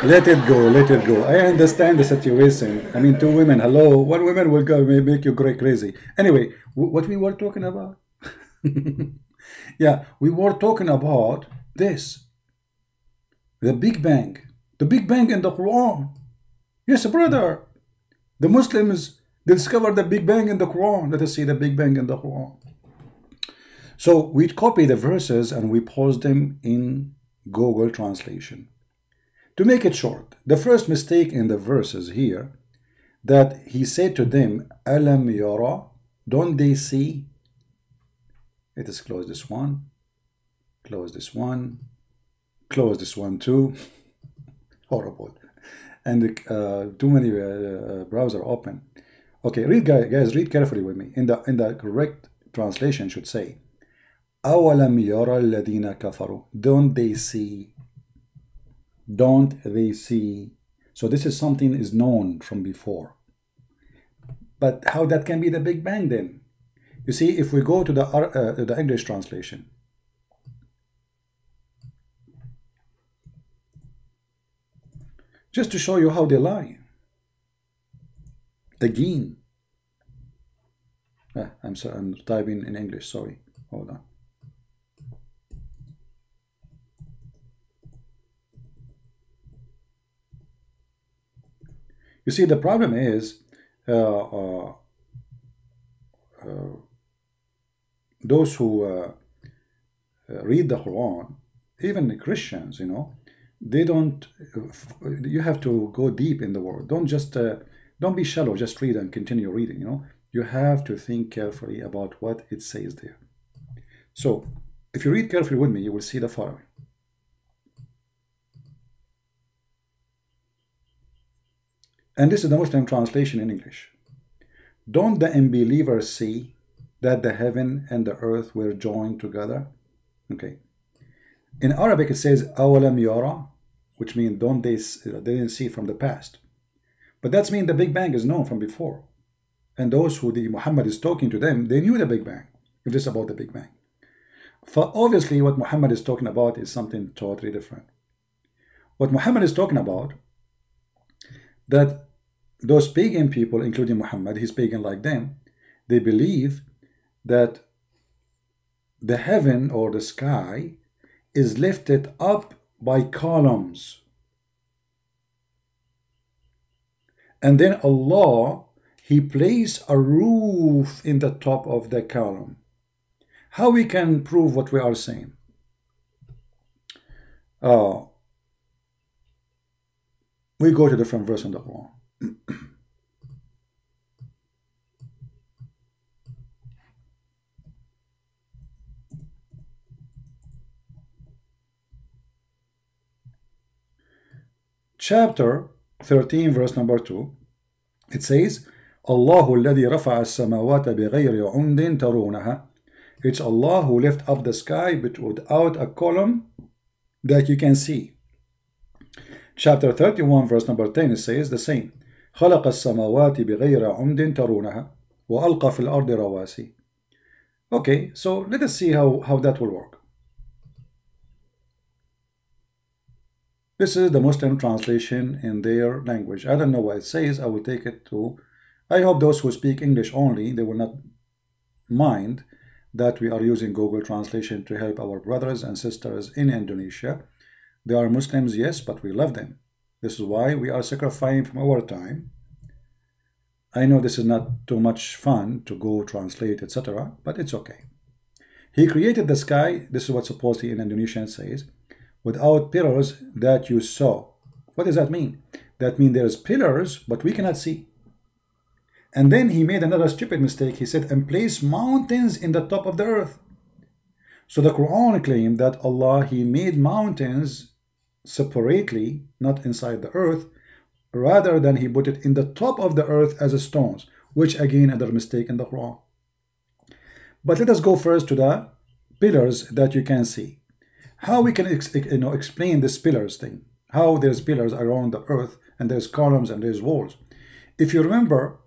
Let it go. I understand the situation. I mean, two women, hello. One woman will go make you crazy. Anyway, what we were talking about? Yeah, we were talking about this. The Big Bang. The Big Bang in the Quran. Yes, brother. The Muslims discovered the Big Bang in the Quran. Let us see the Big Bang in the Quran. So we copy the verses and we post them in Google Translation. To make it short, the first mistake in the verses here, that he said to them, Alam yara, don't they see? Let us close this one, close this one, close this one too. Horrible. And too many browser open. Okay, read guys, read carefully with me. In the correct translation should say, أَوَلَمْ يَرَى الَّذِينَ كَفَرُوا. Don't they see? Don't they see? So this is something is known from before. But how that can be the Big Bang then? You see, if we go to the English translation, just to show you how they lie. Again. I'm sorry, I'm typing in English, sorry. Hold on. You see, the problem is those who read the Quran, even the Christians, you know, they don't, you have to go deep in the word. Don't just, don't be shallow, just read and continue reading, you know. You have to think carefully about what it says there. So, if you read carefully with me, you will see the following. And this is the Muslim translation in English. Don't the unbelievers see that the heaven and the earth were joined together? Okay. In Arabic it says أَوَلَمْ يَرَى, which means don't they didn't see from the past. But that's mean the Big Bang is known from before. And those who Muhammad is talking to them, they knew the Big Bang, if this is about the Big Bang. For obviously what Muhammad is talking about is something totally different. What Muhammad is talking about, that those pagan people, including Muhammad, he's pagan like them, they believe that the heaven or the sky is lifted up by columns. And then Allah, He placed a roof in the top of the column. How we can prove what we are saying? We go to different verse in the Quran. Chapter 13, verse number 2, it says, الله الذي رفع السماوات بغير عمد ترونها. It's Allah who lift up the sky but without a column that you can see. Chapter 31, verse number 10, it says the same. خلق السماوات بغير عمد ترونها وألقى في الأرض رواسي. Okay, so let us see how that will work. This is the Muslim translation in their language. I don't know what it says. I will take it to... I hope those who speak English only, they will not mind that we are using Google Translation to help our brothers and sisters in Indonesia. They are Muslims, yes, but we love them. This is why we are sacrificing from our time. I know this is not too much fun to go translate, etc., but it's okay. He created the sky, this is what supposedly in Indonesian says, without pillars that you saw. What does that mean? That means there's pillars, but we cannot see. And then he made another stupid mistake. He said, and place mountains in the top of the earth. So the Quran claimed that Allah, He made mountains separately, not inside the earth, rather than He put it in the top of the earth as stones, which again, another mistake in the Quran. But let us go first to the pillars that you can see. How we can explain this pillars thing, how there's pillars around the earth and there's columns and there's walls. If you remember,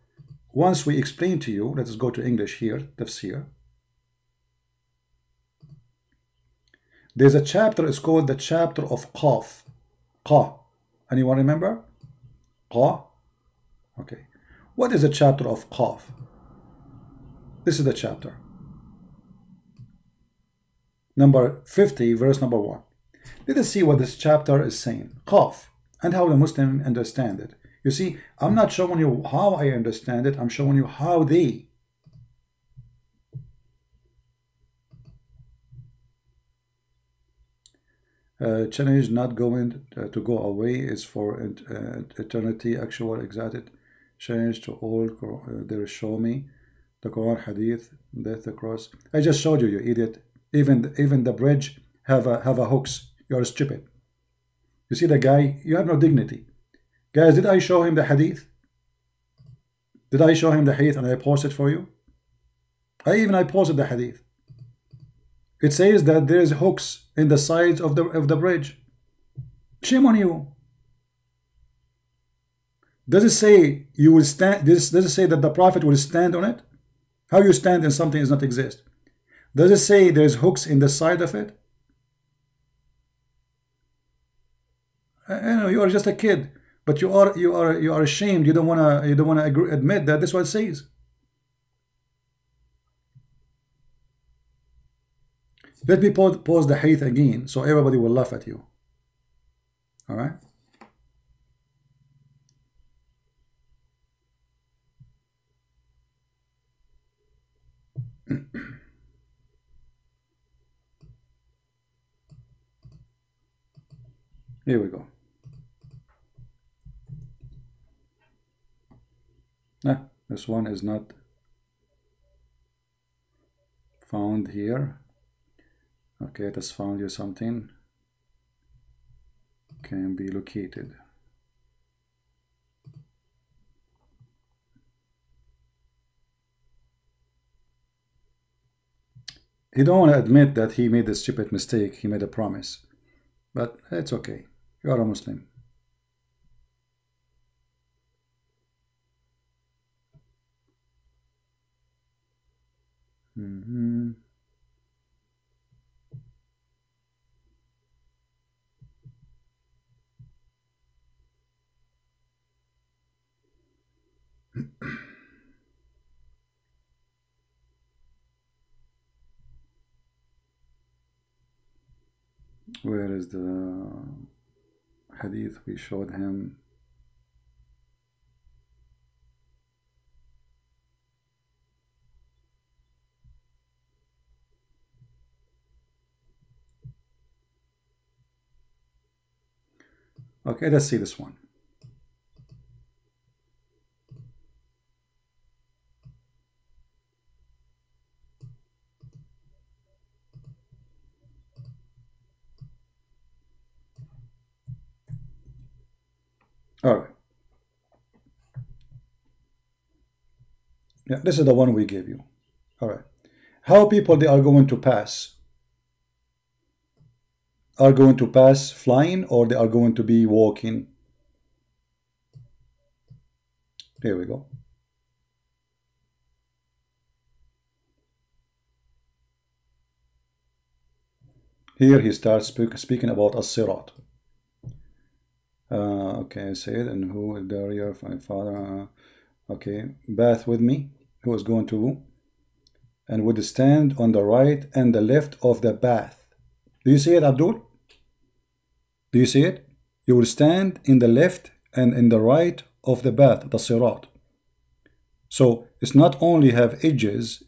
once we explained to you, let us go to English here, tafsir. There's a chapter, it's called the chapter of Qaf. Qa. Anyone remember? Qa? Okay. What is the chapter of Qaf? This is the chapter. Number 50, verse number 1. Let us see what this chapter is saying. Qaf. And how the Muslim understand it. You see, I'm not showing you how I understand it. I'm showing you how they. Challenge not going to go away is for eternity, actual, exacted. Change to all, there show me. The Quran, Hadith, death, the cross. I just showed you, you idiot. Even the bridge have a hooks. You are stupid. You see the guy, you have no dignity. Guys, did I show him the hadith? Did I show him the hadith and I posted for you? I posted the hadith. It says that there is hooks in the sides of the bridge. Shame on you. Does it say you will stand? Does it say that the Prophet will stand on it? How you stand in something does not exist? Does it say there's hooks in the side of it? I know you are just a kid, but you are ashamed. You don't wanna admit that this is what it says. Let me pause the hadith again so everybody will laugh at you. All right. Here we go. This one is not found here. Okay, it has found you something. Can be located. He don't want to admit that he made a stupid mistake. He made a promise, but it's okay. You are a Muslim. Where is the hadith we showed him? Okay, let's see this one. All right. Yeah, this is the one we gave you. All right. How people they are going to pass? Are going to pass flying or they are going to be walking? There we go. Here he starts speaking about as-sirat. Okay, I said, and who is there? My father. Okay, bath with me. Who is going to and would stand on the right and the left of the bath. Do you see it, Abdul? Do you see it? You will stand in the left and in the right of the bath, the sirat. So it's not only have edges.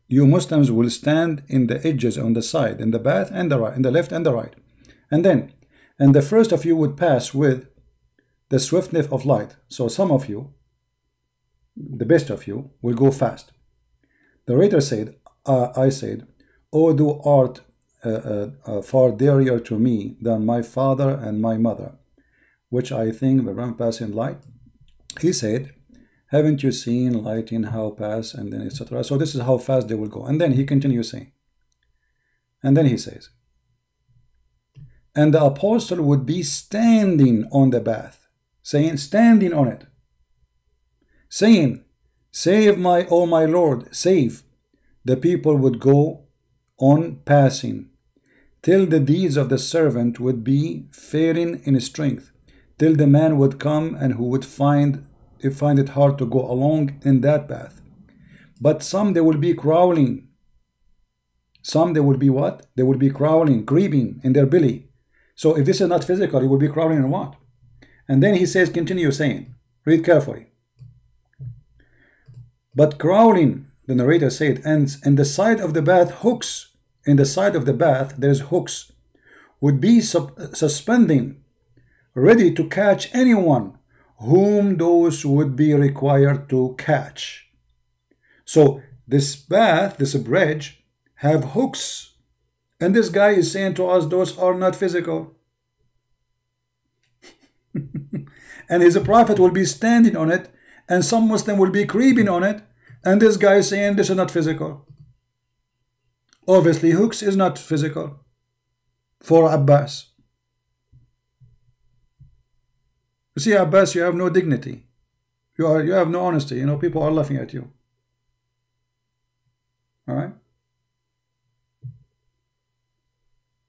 You Muslims will stand in the edges on the side, in the bath and the right, in the left and the right. And the first of you would pass with the swiftness of light. So some of you, the best of you, will go fast. The writer said, I said, "O thou art far dearer to me than my father and my mother, which I think the ram passing light." He said, "Haven't you seen lighting how pass?" And then etc. So this is how fast they will go. And then he continues saying, and then he says, "And the apostle would be standing on the bath," saying, standing on it, saying, "Save my, O my Lord, save." The people would go on passing, till the deeds of the servant would be failing in strength, till the man would come and who would find it hard to go along in that path. But some they will be crawling. Some they will be what? They will be crawling, creeping in their belly. So if this is not physical, it will be crawling in what? And then he says, continue saying, read carefully. But crawling, the narrator said, and in the side of the bath, hooks. In the side of the bath, there's hooks. Would be suspending, ready to catch anyone whom those would be required to catch. So this bath, this bridge, have hooks. And this guy is saying to us, those are not physical. And his prophet will be standing on it, and some Muslim will be creeping on it, and this guy is saying this is not physical. Obviously, hooks is not physical for Abbas. You see, Abbas, you have no dignity. You have no honesty. You know, people are laughing at you. All right.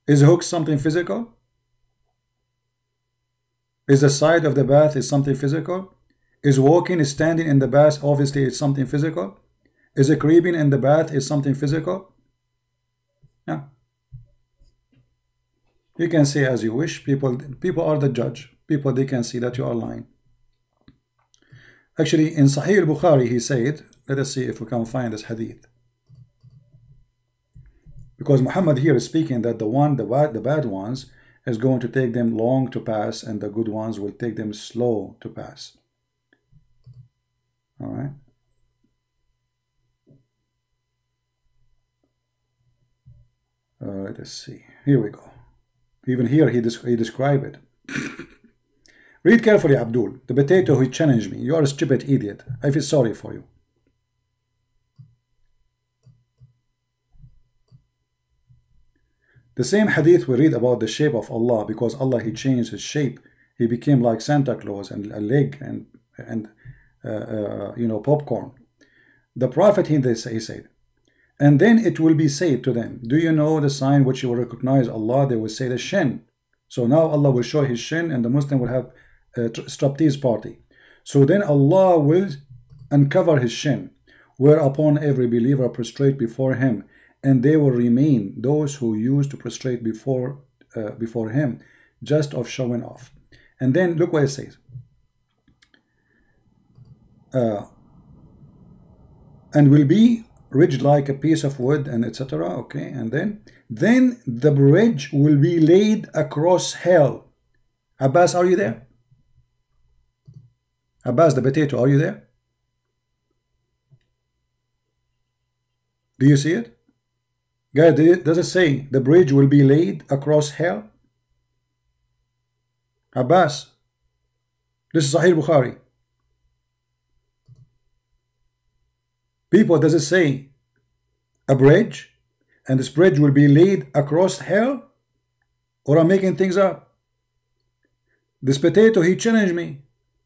Is hooks something physical? Is the side of the bath is something physical? Is walking, is standing in the bath, obviously it's something physical? Is it creeping in the bath is something physical? Yeah. You can say as you wish. People are the judge. People, they can see that you are lying. Actually, in Sahih al-Bukhari, he said, let us see if we can find this hadith. Because Muhammad here is speaking that the bad ones is going to take them long to pass, and the good ones will take them slow to pass. All right. Let us see. Here we go. Even here he described it. Read carefully, Abdul. The potato who challenged me. You are a stupid idiot. I feel sorry for you. The same hadith we read about the shape of Allah, because Allah, he changed his shape. He became like Santa Claus and a leg and you know, popcorn. The Prophet, he said, and then it will be said to them, do you know the sign which you will recognize Allah? They will say the shin. So now Allah will show his shin, and the Muslim will have a striptease party. So then Allah will uncover his shin, whereupon every believer prostrate before him, and they will remain those who used to prostrate before him, just of showing off. And then look what it says. And will be ridged like a piece of wood, and etc. Okay, and then the bridge will be laid across hell. Abbas, are you there? Abbas, the potato, are you there? Do you see it? Guys, does it say the bridge will be laid across hell? Abbas, this is Sahih Bukhari. People, does it say a bridge, and this bridge will be laid across hell? Or I'm making things up? This potato, he challenged me,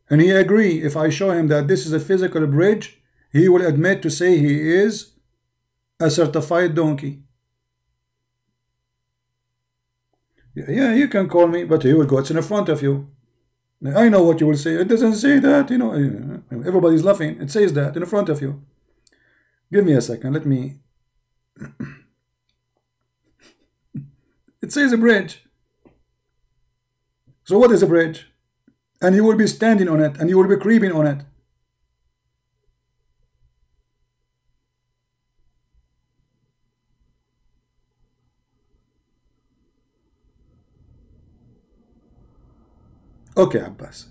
and he agreed. If I show him that this is a physical bridge, he will admit to say he is a certified donkey. Yeah, you can call me, but he will go, it's in front of you. I know what you will say. It doesn't say that, you know. Everybody's laughing. It says that in front of you. Give me a second. Let me. It says a bridge. So what is a bridge? And you will be standing on it, and you will be creeping on it. Okay, Abbas.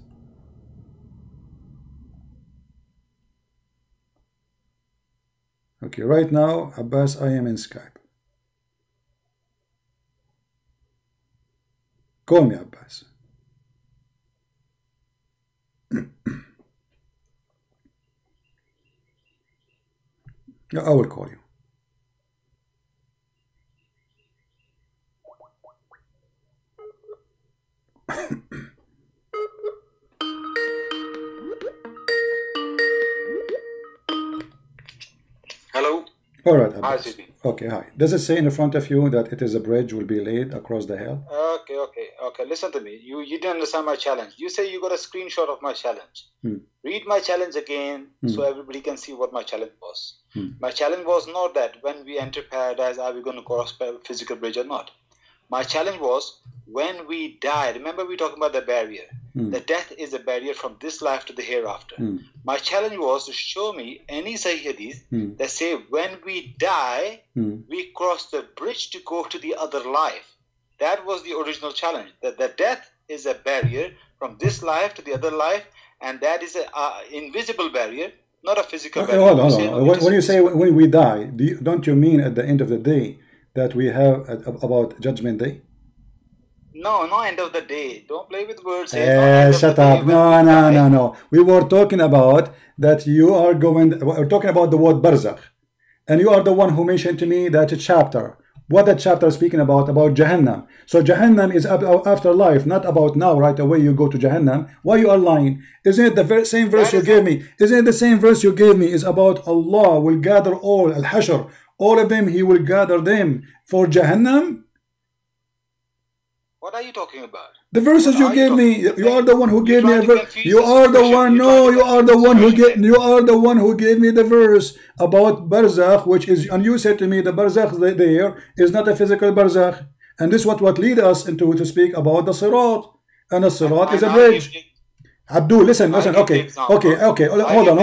Okay, right now, Abbas, I am in Skype. Call me, Abbas. I will call you. Hello. All right, Hi, Abbas. CP. Okay, hi. Does it say in front of you that it is a bridge will be laid across the hell? Okay. Listen to me. You didn't understand my challenge. You say you got a screenshot of my challenge. Read my challenge again so everybody can see what my challenge was. My challenge was not that when we enter paradise, are we going to cross physical bridge or not? My challenge was when we die. Remember, we talking about the barrier. The death is a barrier from this life to the hereafter. My challenge was to show me any Sahih hadith that say when we die, we cross the bridge to go to the other life. That was the original challenge. That the death is a barrier from this life to the other life, and that is an invisible barrier, not a physical barrier. Hold on. When you say when we die, don't you mean at the end of the day that we have about Judgment Day? No, end of the day. Don't play with words. Shut up. No. We were talking about that you are going. We're talking about the word barzakh, and you are the one who mentioned to me that chapter. What that chapter is speaking about Jahannam. So Jahannam is afterlife, not about now, right away you go to Jahannam. Why you are lying? Isn't it the same verse you gave me? Isn't it the same verse you gave me is about Allah will gather all, al-hashr, all of them, he will gather them for Jahannam? What are you talking about? The verses you gave me, you are the one who gave me a verse. You are the one, no, you are the one who gave, you are the one who gave me the verse about barzakh, which is, and you said to me the barzakh there is not a physical barzakh, and this what lead us into to speak about the sirat, and the sirat is a bridge. Abdul, listen, okay, hold on,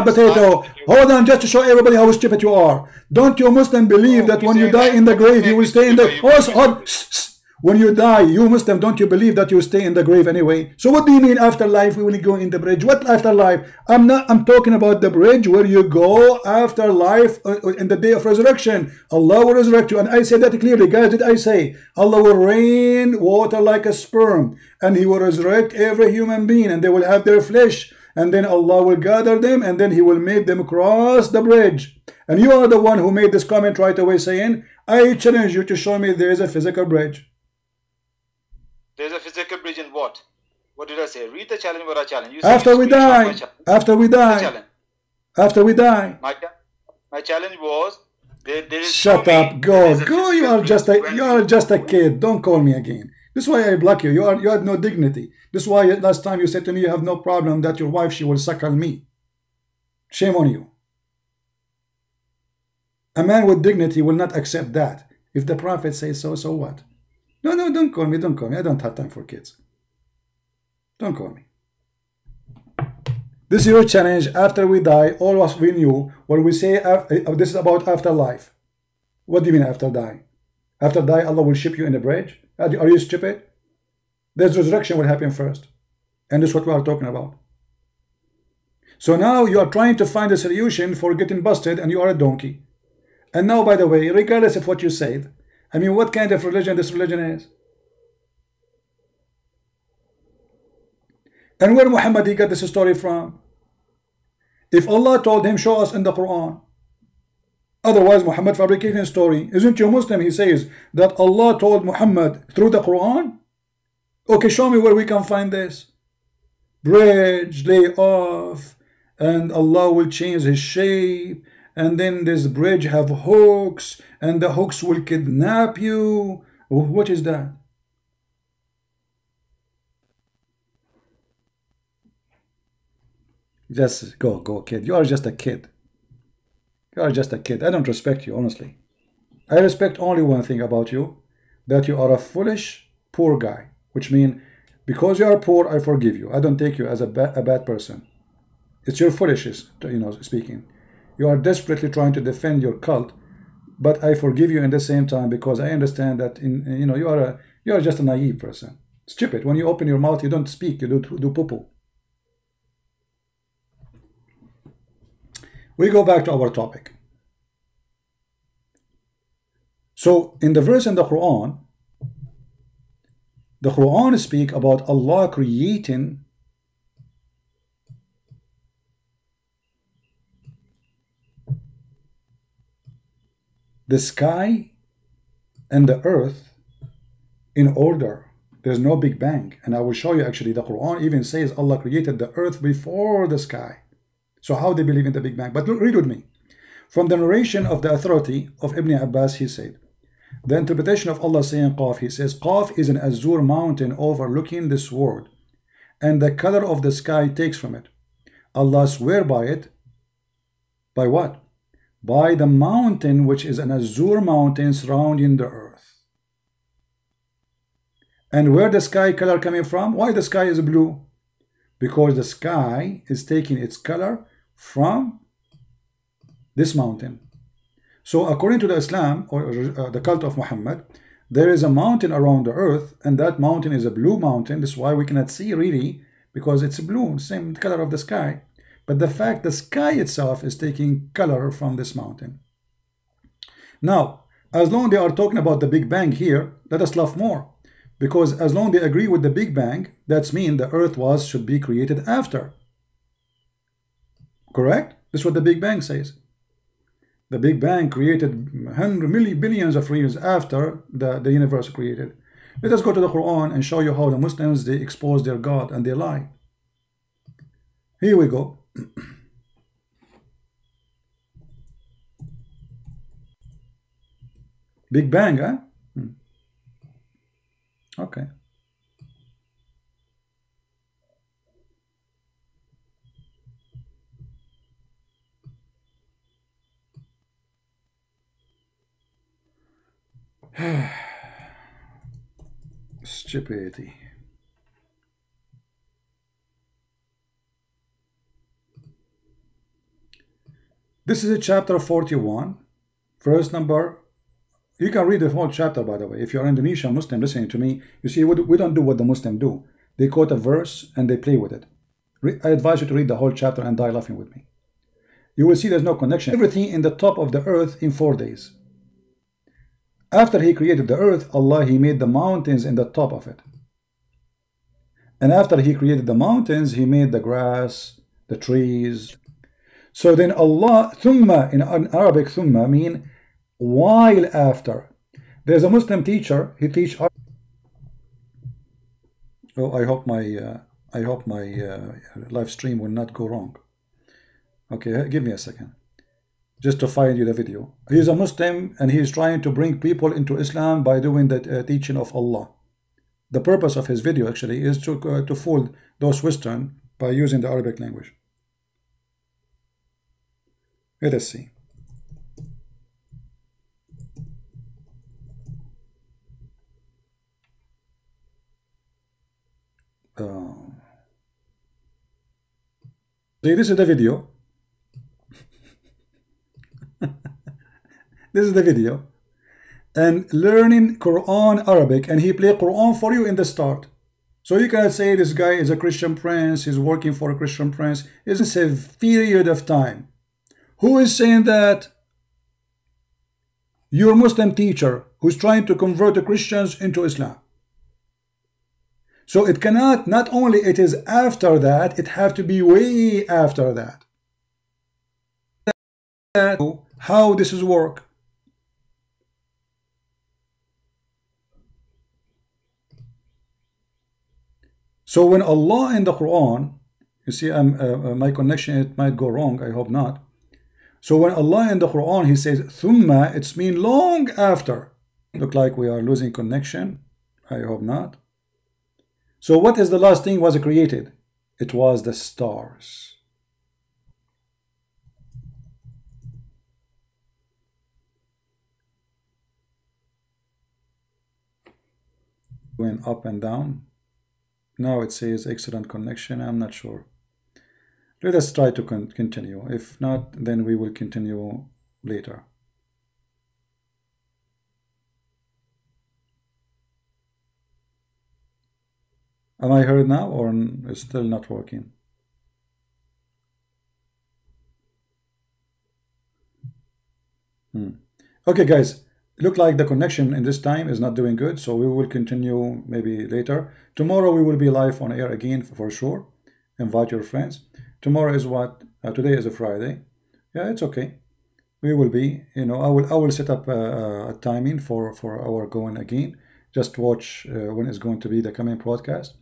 potato, hold on, just to show everybody how stupid you are. Don't you Muslim believe that when you die in the grave, you will stay in the, when you die, you Muslim, don't you believe that you stay in the grave anyway? So what do you mean afterlife? We will go in the bridge. What afterlife? I'm talking about the bridge where you go after life in the day of resurrection. Allah will resurrect you. And I said that clearly. Guys, did I say Allah will rain water like a sperm, and he will resurrect every human being, and they will have their flesh, and then Allah will gather them, and then he will make them cross the bridge. And you are the one who made this comment right away saying, I challenge you to show me there is a physical bridge. There's a physical bridge in what? What did I say? Read the challenge. What I challenge. You after we die. After we die. After we die. My challenge was there is. Shut up. Go. You are just a kid. Don't call me again. This is why I block you. You had no dignity. This is why last time you said to me you have no problem that your wife she will suckle me. Shame on you. A man with dignity will not accept that. If the Prophet says so, so what? No, don't call me. Don't call me. I don't have time for kids. Don't call me. This is your challenge. After we die, all of us we knew when we say this is about afterlife. What do you mean after die? After die, Allah will ship you in a bridge? Are you stupid? There's resurrection will happen first. And this is what we are talking about. So now you are trying to find a solution for getting busted, and you are a donkey. And now, by the way, regardless of what you said, I mean, what kind of religion this religion is? And where Muhammad he got this story from? If Allah told him, show us in the Quran. Otherwise, Muhammad fabricating a story. Isn't you Muslim? He says that Allah told Muhammad through the Quran. Okay, show me where we can find this. Bridge, lay off, and Allah will change his shape. And then this bridge have hooks, and the hooks will kidnap you. What is that? Just go, kid. You are just a kid. You are just a kid. I don't respect you, honestly. I respect only one thing about you, that you are a foolish, poor guy. Which means, because you are poor, I forgive you. I don't take you as a bad person. It's your foolishness, speaking. You are desperately trying to defend your cult, but I forgive you in the same time because I understand that you are just a naive person. Stupid. When you open your mouth, you don't speak. You do poo-poo. We go back to our topic. So in the verse in the Quran speak about Allah creating the sky and the earth in order. There's no Big Bang. And I will show you actually the Quran even says Allah created the earth before the sky. So how they believe in the Big Bang? But read with me. From the narration of the authority of Ibn Abbas, he said, the interpretation of Allah saying Qaf, he says, Qaf is an azure mountain overlooking this world, and the color of the sky takes from it. Allah swear by it. By what? By the mountain which is an azure mountain surrounding the earth. And where the sky color coming from? Why the sky is blue? Because the sky is taking its color from this mountain. So according to the Islam or the cult of Muhammad, there is a mountain around the earth, and that mountain is a blue mountain. This is why we cannot see really, because it's blue, same color of the sky. But the fact the sky itself is taking color from this mountain. Now, as long as they are talking about the Big Bang here, let us laugh more. Because as long as they agree with the Big Bang, that's mean the earth should be created after. Correct? This is what the Big Bang says. The Big Bang created billions of years after the universe created. Let us go to the Quran and show you how the Muslims, they expose their God and they lie. Here we go. Big Bang, huh? Okay. Stupidity. This is a chapter 41, verse number. You can read the whole chapter, by the way. If you're Indonesian Muslim listening to me, you see, we don't do what the Muslims do. They quote a verse and they play with it. I advise you to read the whole chapter and die laughing with me. You will see there's no connection. Everything in the top of the earth in 4 days. After he created the earth, Allah, he made the mountains in the top of it. And after he created the mountains, he made the grass, the trees. So then Allah, thumma, in Arabic, thumma mean while after. There's a Muslim teacher, he teach. Oh, I hope my live stream will not go wrong. Okay, give me a second, just to find you the video. He's a Muslim and he's trying to bring people into Islam by doing the teaching of Allah. The purpose of his video actually is to fool those Western by using the Arabic language. Let us see. See, this is the video. This is the video. And learning Quran Arabic, and he play Quran for you in the start. So you can say this guy is a Christian prince, he's working for a Christian prince. It's a period of time. Who is saying that? Your Muslim teacher who's trying to convert the Christians into Islam. So it cannot, not only it is after that, it have to be way after that. How this is work. So when Allah in the Quran, you see, my connection, it might go wrong, I hope not. So when Allah in the Quran, he says, thumma, it's mean long after. Look like we are losing connection, I hope not. So what is the last thing was created? It was the stars. Went up and down. Now it says excellent connection. I'm not sure. Let us try to continue. If not, then we will continue later. Am I heard now, or is still not working? Okay, guys. Look like the connection in this time is not doing good, so we will continue maybe later. Tomorrow we will be live on air again for sure. Invite your friends. Tomorrow is what? Today is a Friday. Yeah, it's okay. We will be, you know, I will set up a timing for our going again. Just watch when it's going to be the coming broadcast,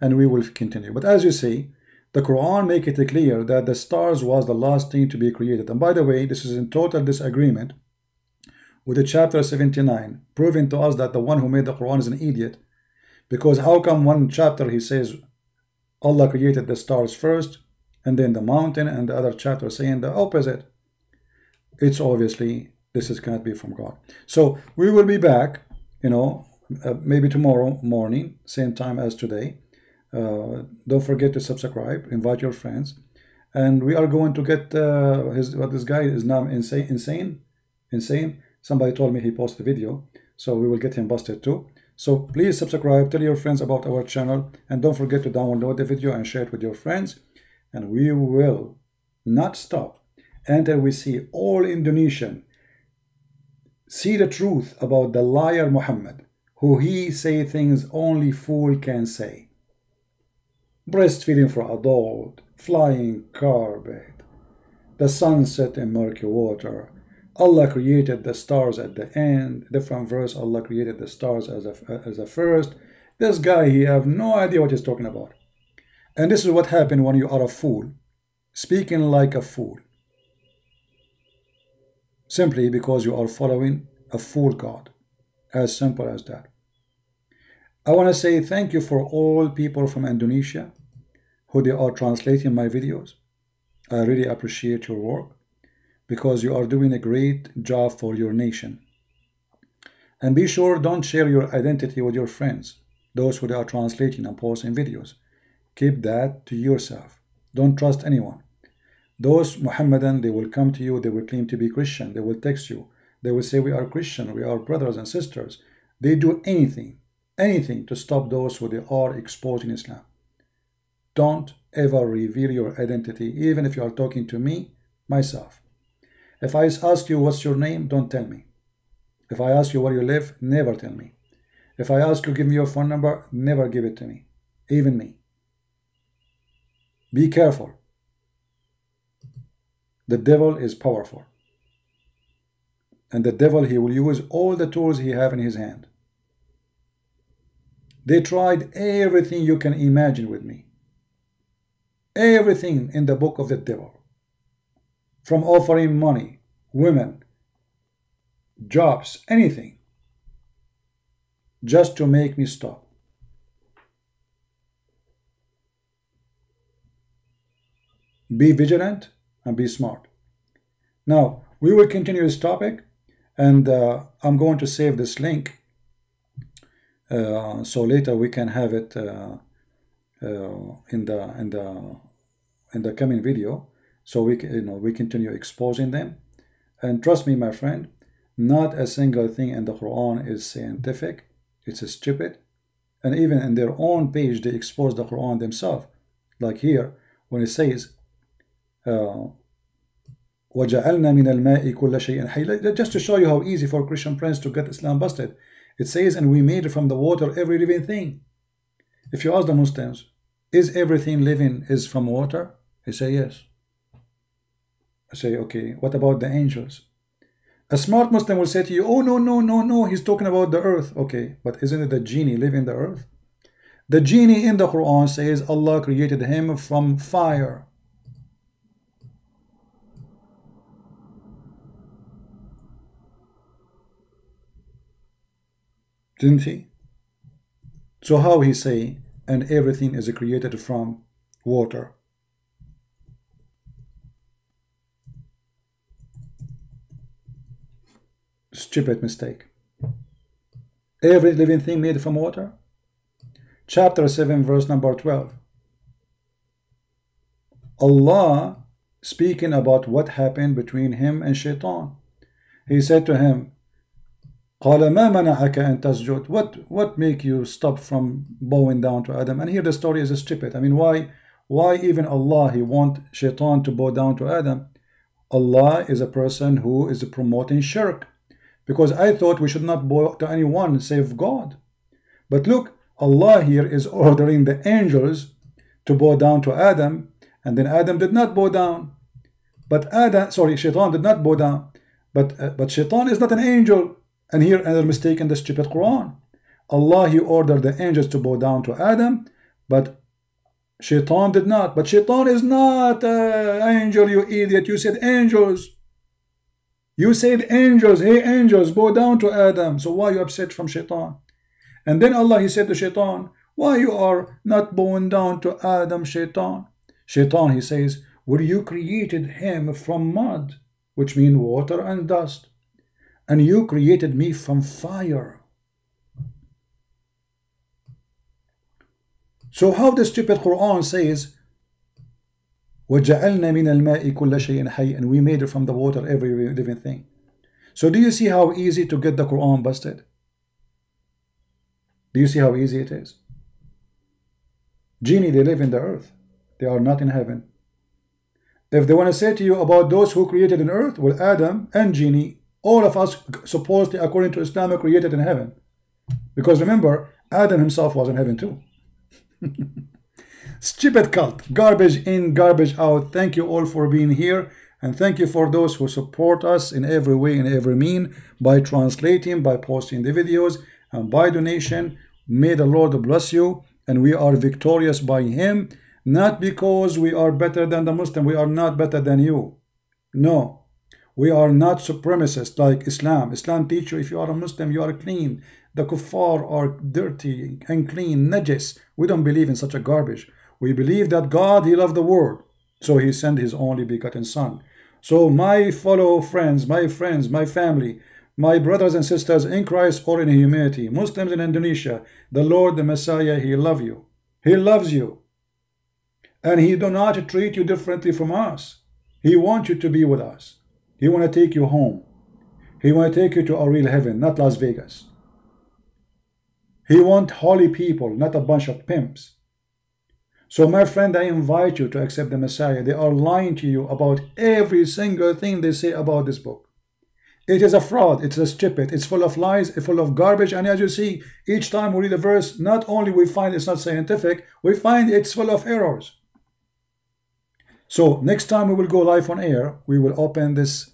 and we will continue. But as you see, the Quran make it clear that the stars was the last thing to be created. And by the way, this is in total disagreement with the chapter 79, proving to us that the one who made the Quran is an idiot. Because how come one chapter he says Allah created the stars first, and then the mountain, and the other chapter saying the opposite? It's obviously, this cannot be from God. So we will be back, you know, maybe tomorrow morning, same time as today. Don't forget to subscribe, invite your friends, and we are going to get what this guy is now insane. Somebody told me he posted a video, so we will get him busted too. So please subscribe, tell your friends about our channel, and don't forget to download the video and share it with your friends. And we will not stop until we see all Indonesian see the truth about the liar Muhammad, who he say things only fool can say. Breastfeeding for adult, flying carpet, The sun set in murky water. Allah created the stars at the end. Different verse, Allah created the stars as a first. This guy, he have no idea what he's talking about. And this is what happened when you are a fool, speaking like a fool. Simply because you are following a fool God. As simple as that. I want to say thank you for all people from Indonesia who they are translating my videos. I really appreciate your work because you are doing a great job for your nation. And be sure, don't share your identity with your friends, those who they are translating and posting videos. Keep that to yourself. Don't trust anyone. Those Muhammadan, they will come to you, they will claim to be Christian, they will text you, they will say we are Christian, we are brothers and sisters. They do anything to stop those who they are exposing Islam. Don't ever reveal your identity, even if you are talking to me, myself. If I ask you what's your name, don't tell me. If I ask you where you live, never tell me. If I ask you give me your phone number, never give it to me, even me. Be careful. The devil is powerful. And the devil, he will use all the tools he have in his hand. They tried everything you can imagine with me. Everything in the book of the devil. From offering money, women, jobs, anything. Just to make me stop. Be vigilant and be smart. Now, we will continue this topic, and I'm going to save this link so later we can have it in the coming video, so we continue exposing them. And trust me, my friend, not a single thing in the Quran is scientific. It's stupid. And even in their own page, they expose the Quran themselves. Like here, when it says وَجَعَلْنَا مِنَ الْمَاءِ كُلَّ شَيْءٍ حَيٍّ, just to show you how easy for Christian friends to get Islam busted. It says, and we made from the water every living thing. If you ask the Muslims, is everything living is from water? They say yes. I say, okay, what about the angels? A smart Muslim will say to you, oh, no, he's talking about the earth. Okay, but isn't it the genie living in the earth? The genie in the Quran says Allah created him from fire. Didn't he? So how he say, and everything is created from water? Stupid mistake. Every living thing made from water? Chapter 7, verse number 12. Allah speaking about what happened between him and Shaitan. He said to him, قال ما منعك أن تسجد? What make you stop from bowing down to Adam? And here the story is stupid. I mean, why even Allah, he want Shaitan to bow down to Adam? Allah is a person who is promoting shirk. Because I thought we should not bow to anyone save God. But look, Allah here is ordering the angels to bow down to Adam, and then Adam did not bow down. But Shaitan did not bow down. But Shaitan is not an angel. And here another mistake in the stupid Quran. Allah, he ordered the angels to bow down to Adam, but Shaitan did not. But Shaitan is not an angel, you idiot. You said angels. You said angels. Hey angels, bow down to Adam. So why are you upset from Shaitan? And then Allah, he said to Shaitan, why you are not bowing down to Adam, Shaitan? Shaitan, he says, well, you created him from mud, which means water and dust. And you created me from fire. So how the stupid Quran says, وَجَعَلْنَا مِنَ الْمَاءِ كُلَّ شَيْءٍ حَيٍّ, and we made it from the water every living thing. So do you see how easy to get the Quran busted? Do you see how easy it is? Genie, they live in the earth. They are not in heaven. If they want to say to you about those who created in earth, well, Adam and Genie, all of us supposedly, according to Islam, are created in heaven. Because remember, Adam himself was in heaven too. Stupid cult. Garbage in, garbage out. Thank you all for being here. And thank you for those who support us in every way, in every mean, by translating, by posting the videos, and by donation. May the Lord bless you, and we are victorious by Him, not because we are better than the Muslim. We are not better than you. No. We are not supremacists like Islam. Islam teaches you if you are a Muslim, you are clean. The kuffar are dirty, unclean, najis. We don't believe in such a garbage. We believe that God, He loved the world, so He sent His only begotten Son. So my fellow friends, my family, my brothers and sisters in Christ or in humanity, Muslims in Indonesia, the Lord, the Messiah, He loves you. He loves you. And He do not treat you differently from us. He wants you to be with us. He want to take you home. He want to take you to a real heaven, not Las Vegas. He want holy people, not a bunch of pimps. So my friend, I invite you to accept the Messiah. They are lying to you about every single thing they say about this book. It is a fraud. It's a stupid. It's full of lies. It's full of garbage. And as you see, each time we read a verse, not only we find it's not scientific, we find it's full of errors. So next time we will go live on air, we will open this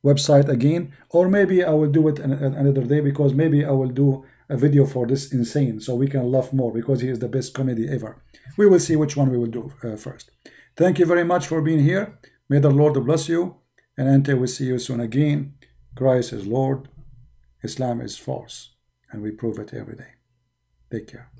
website again, or maybe I will do it another day, because maybe I will do a video for this insane, so we can laugh more, because he is the best comedy ever. We will see which one we will do first. Thank you very much for being here. May the Lord bless you, and until we see you soon again, Christ is Lord, Islam is false, and we prove it every day. Take care.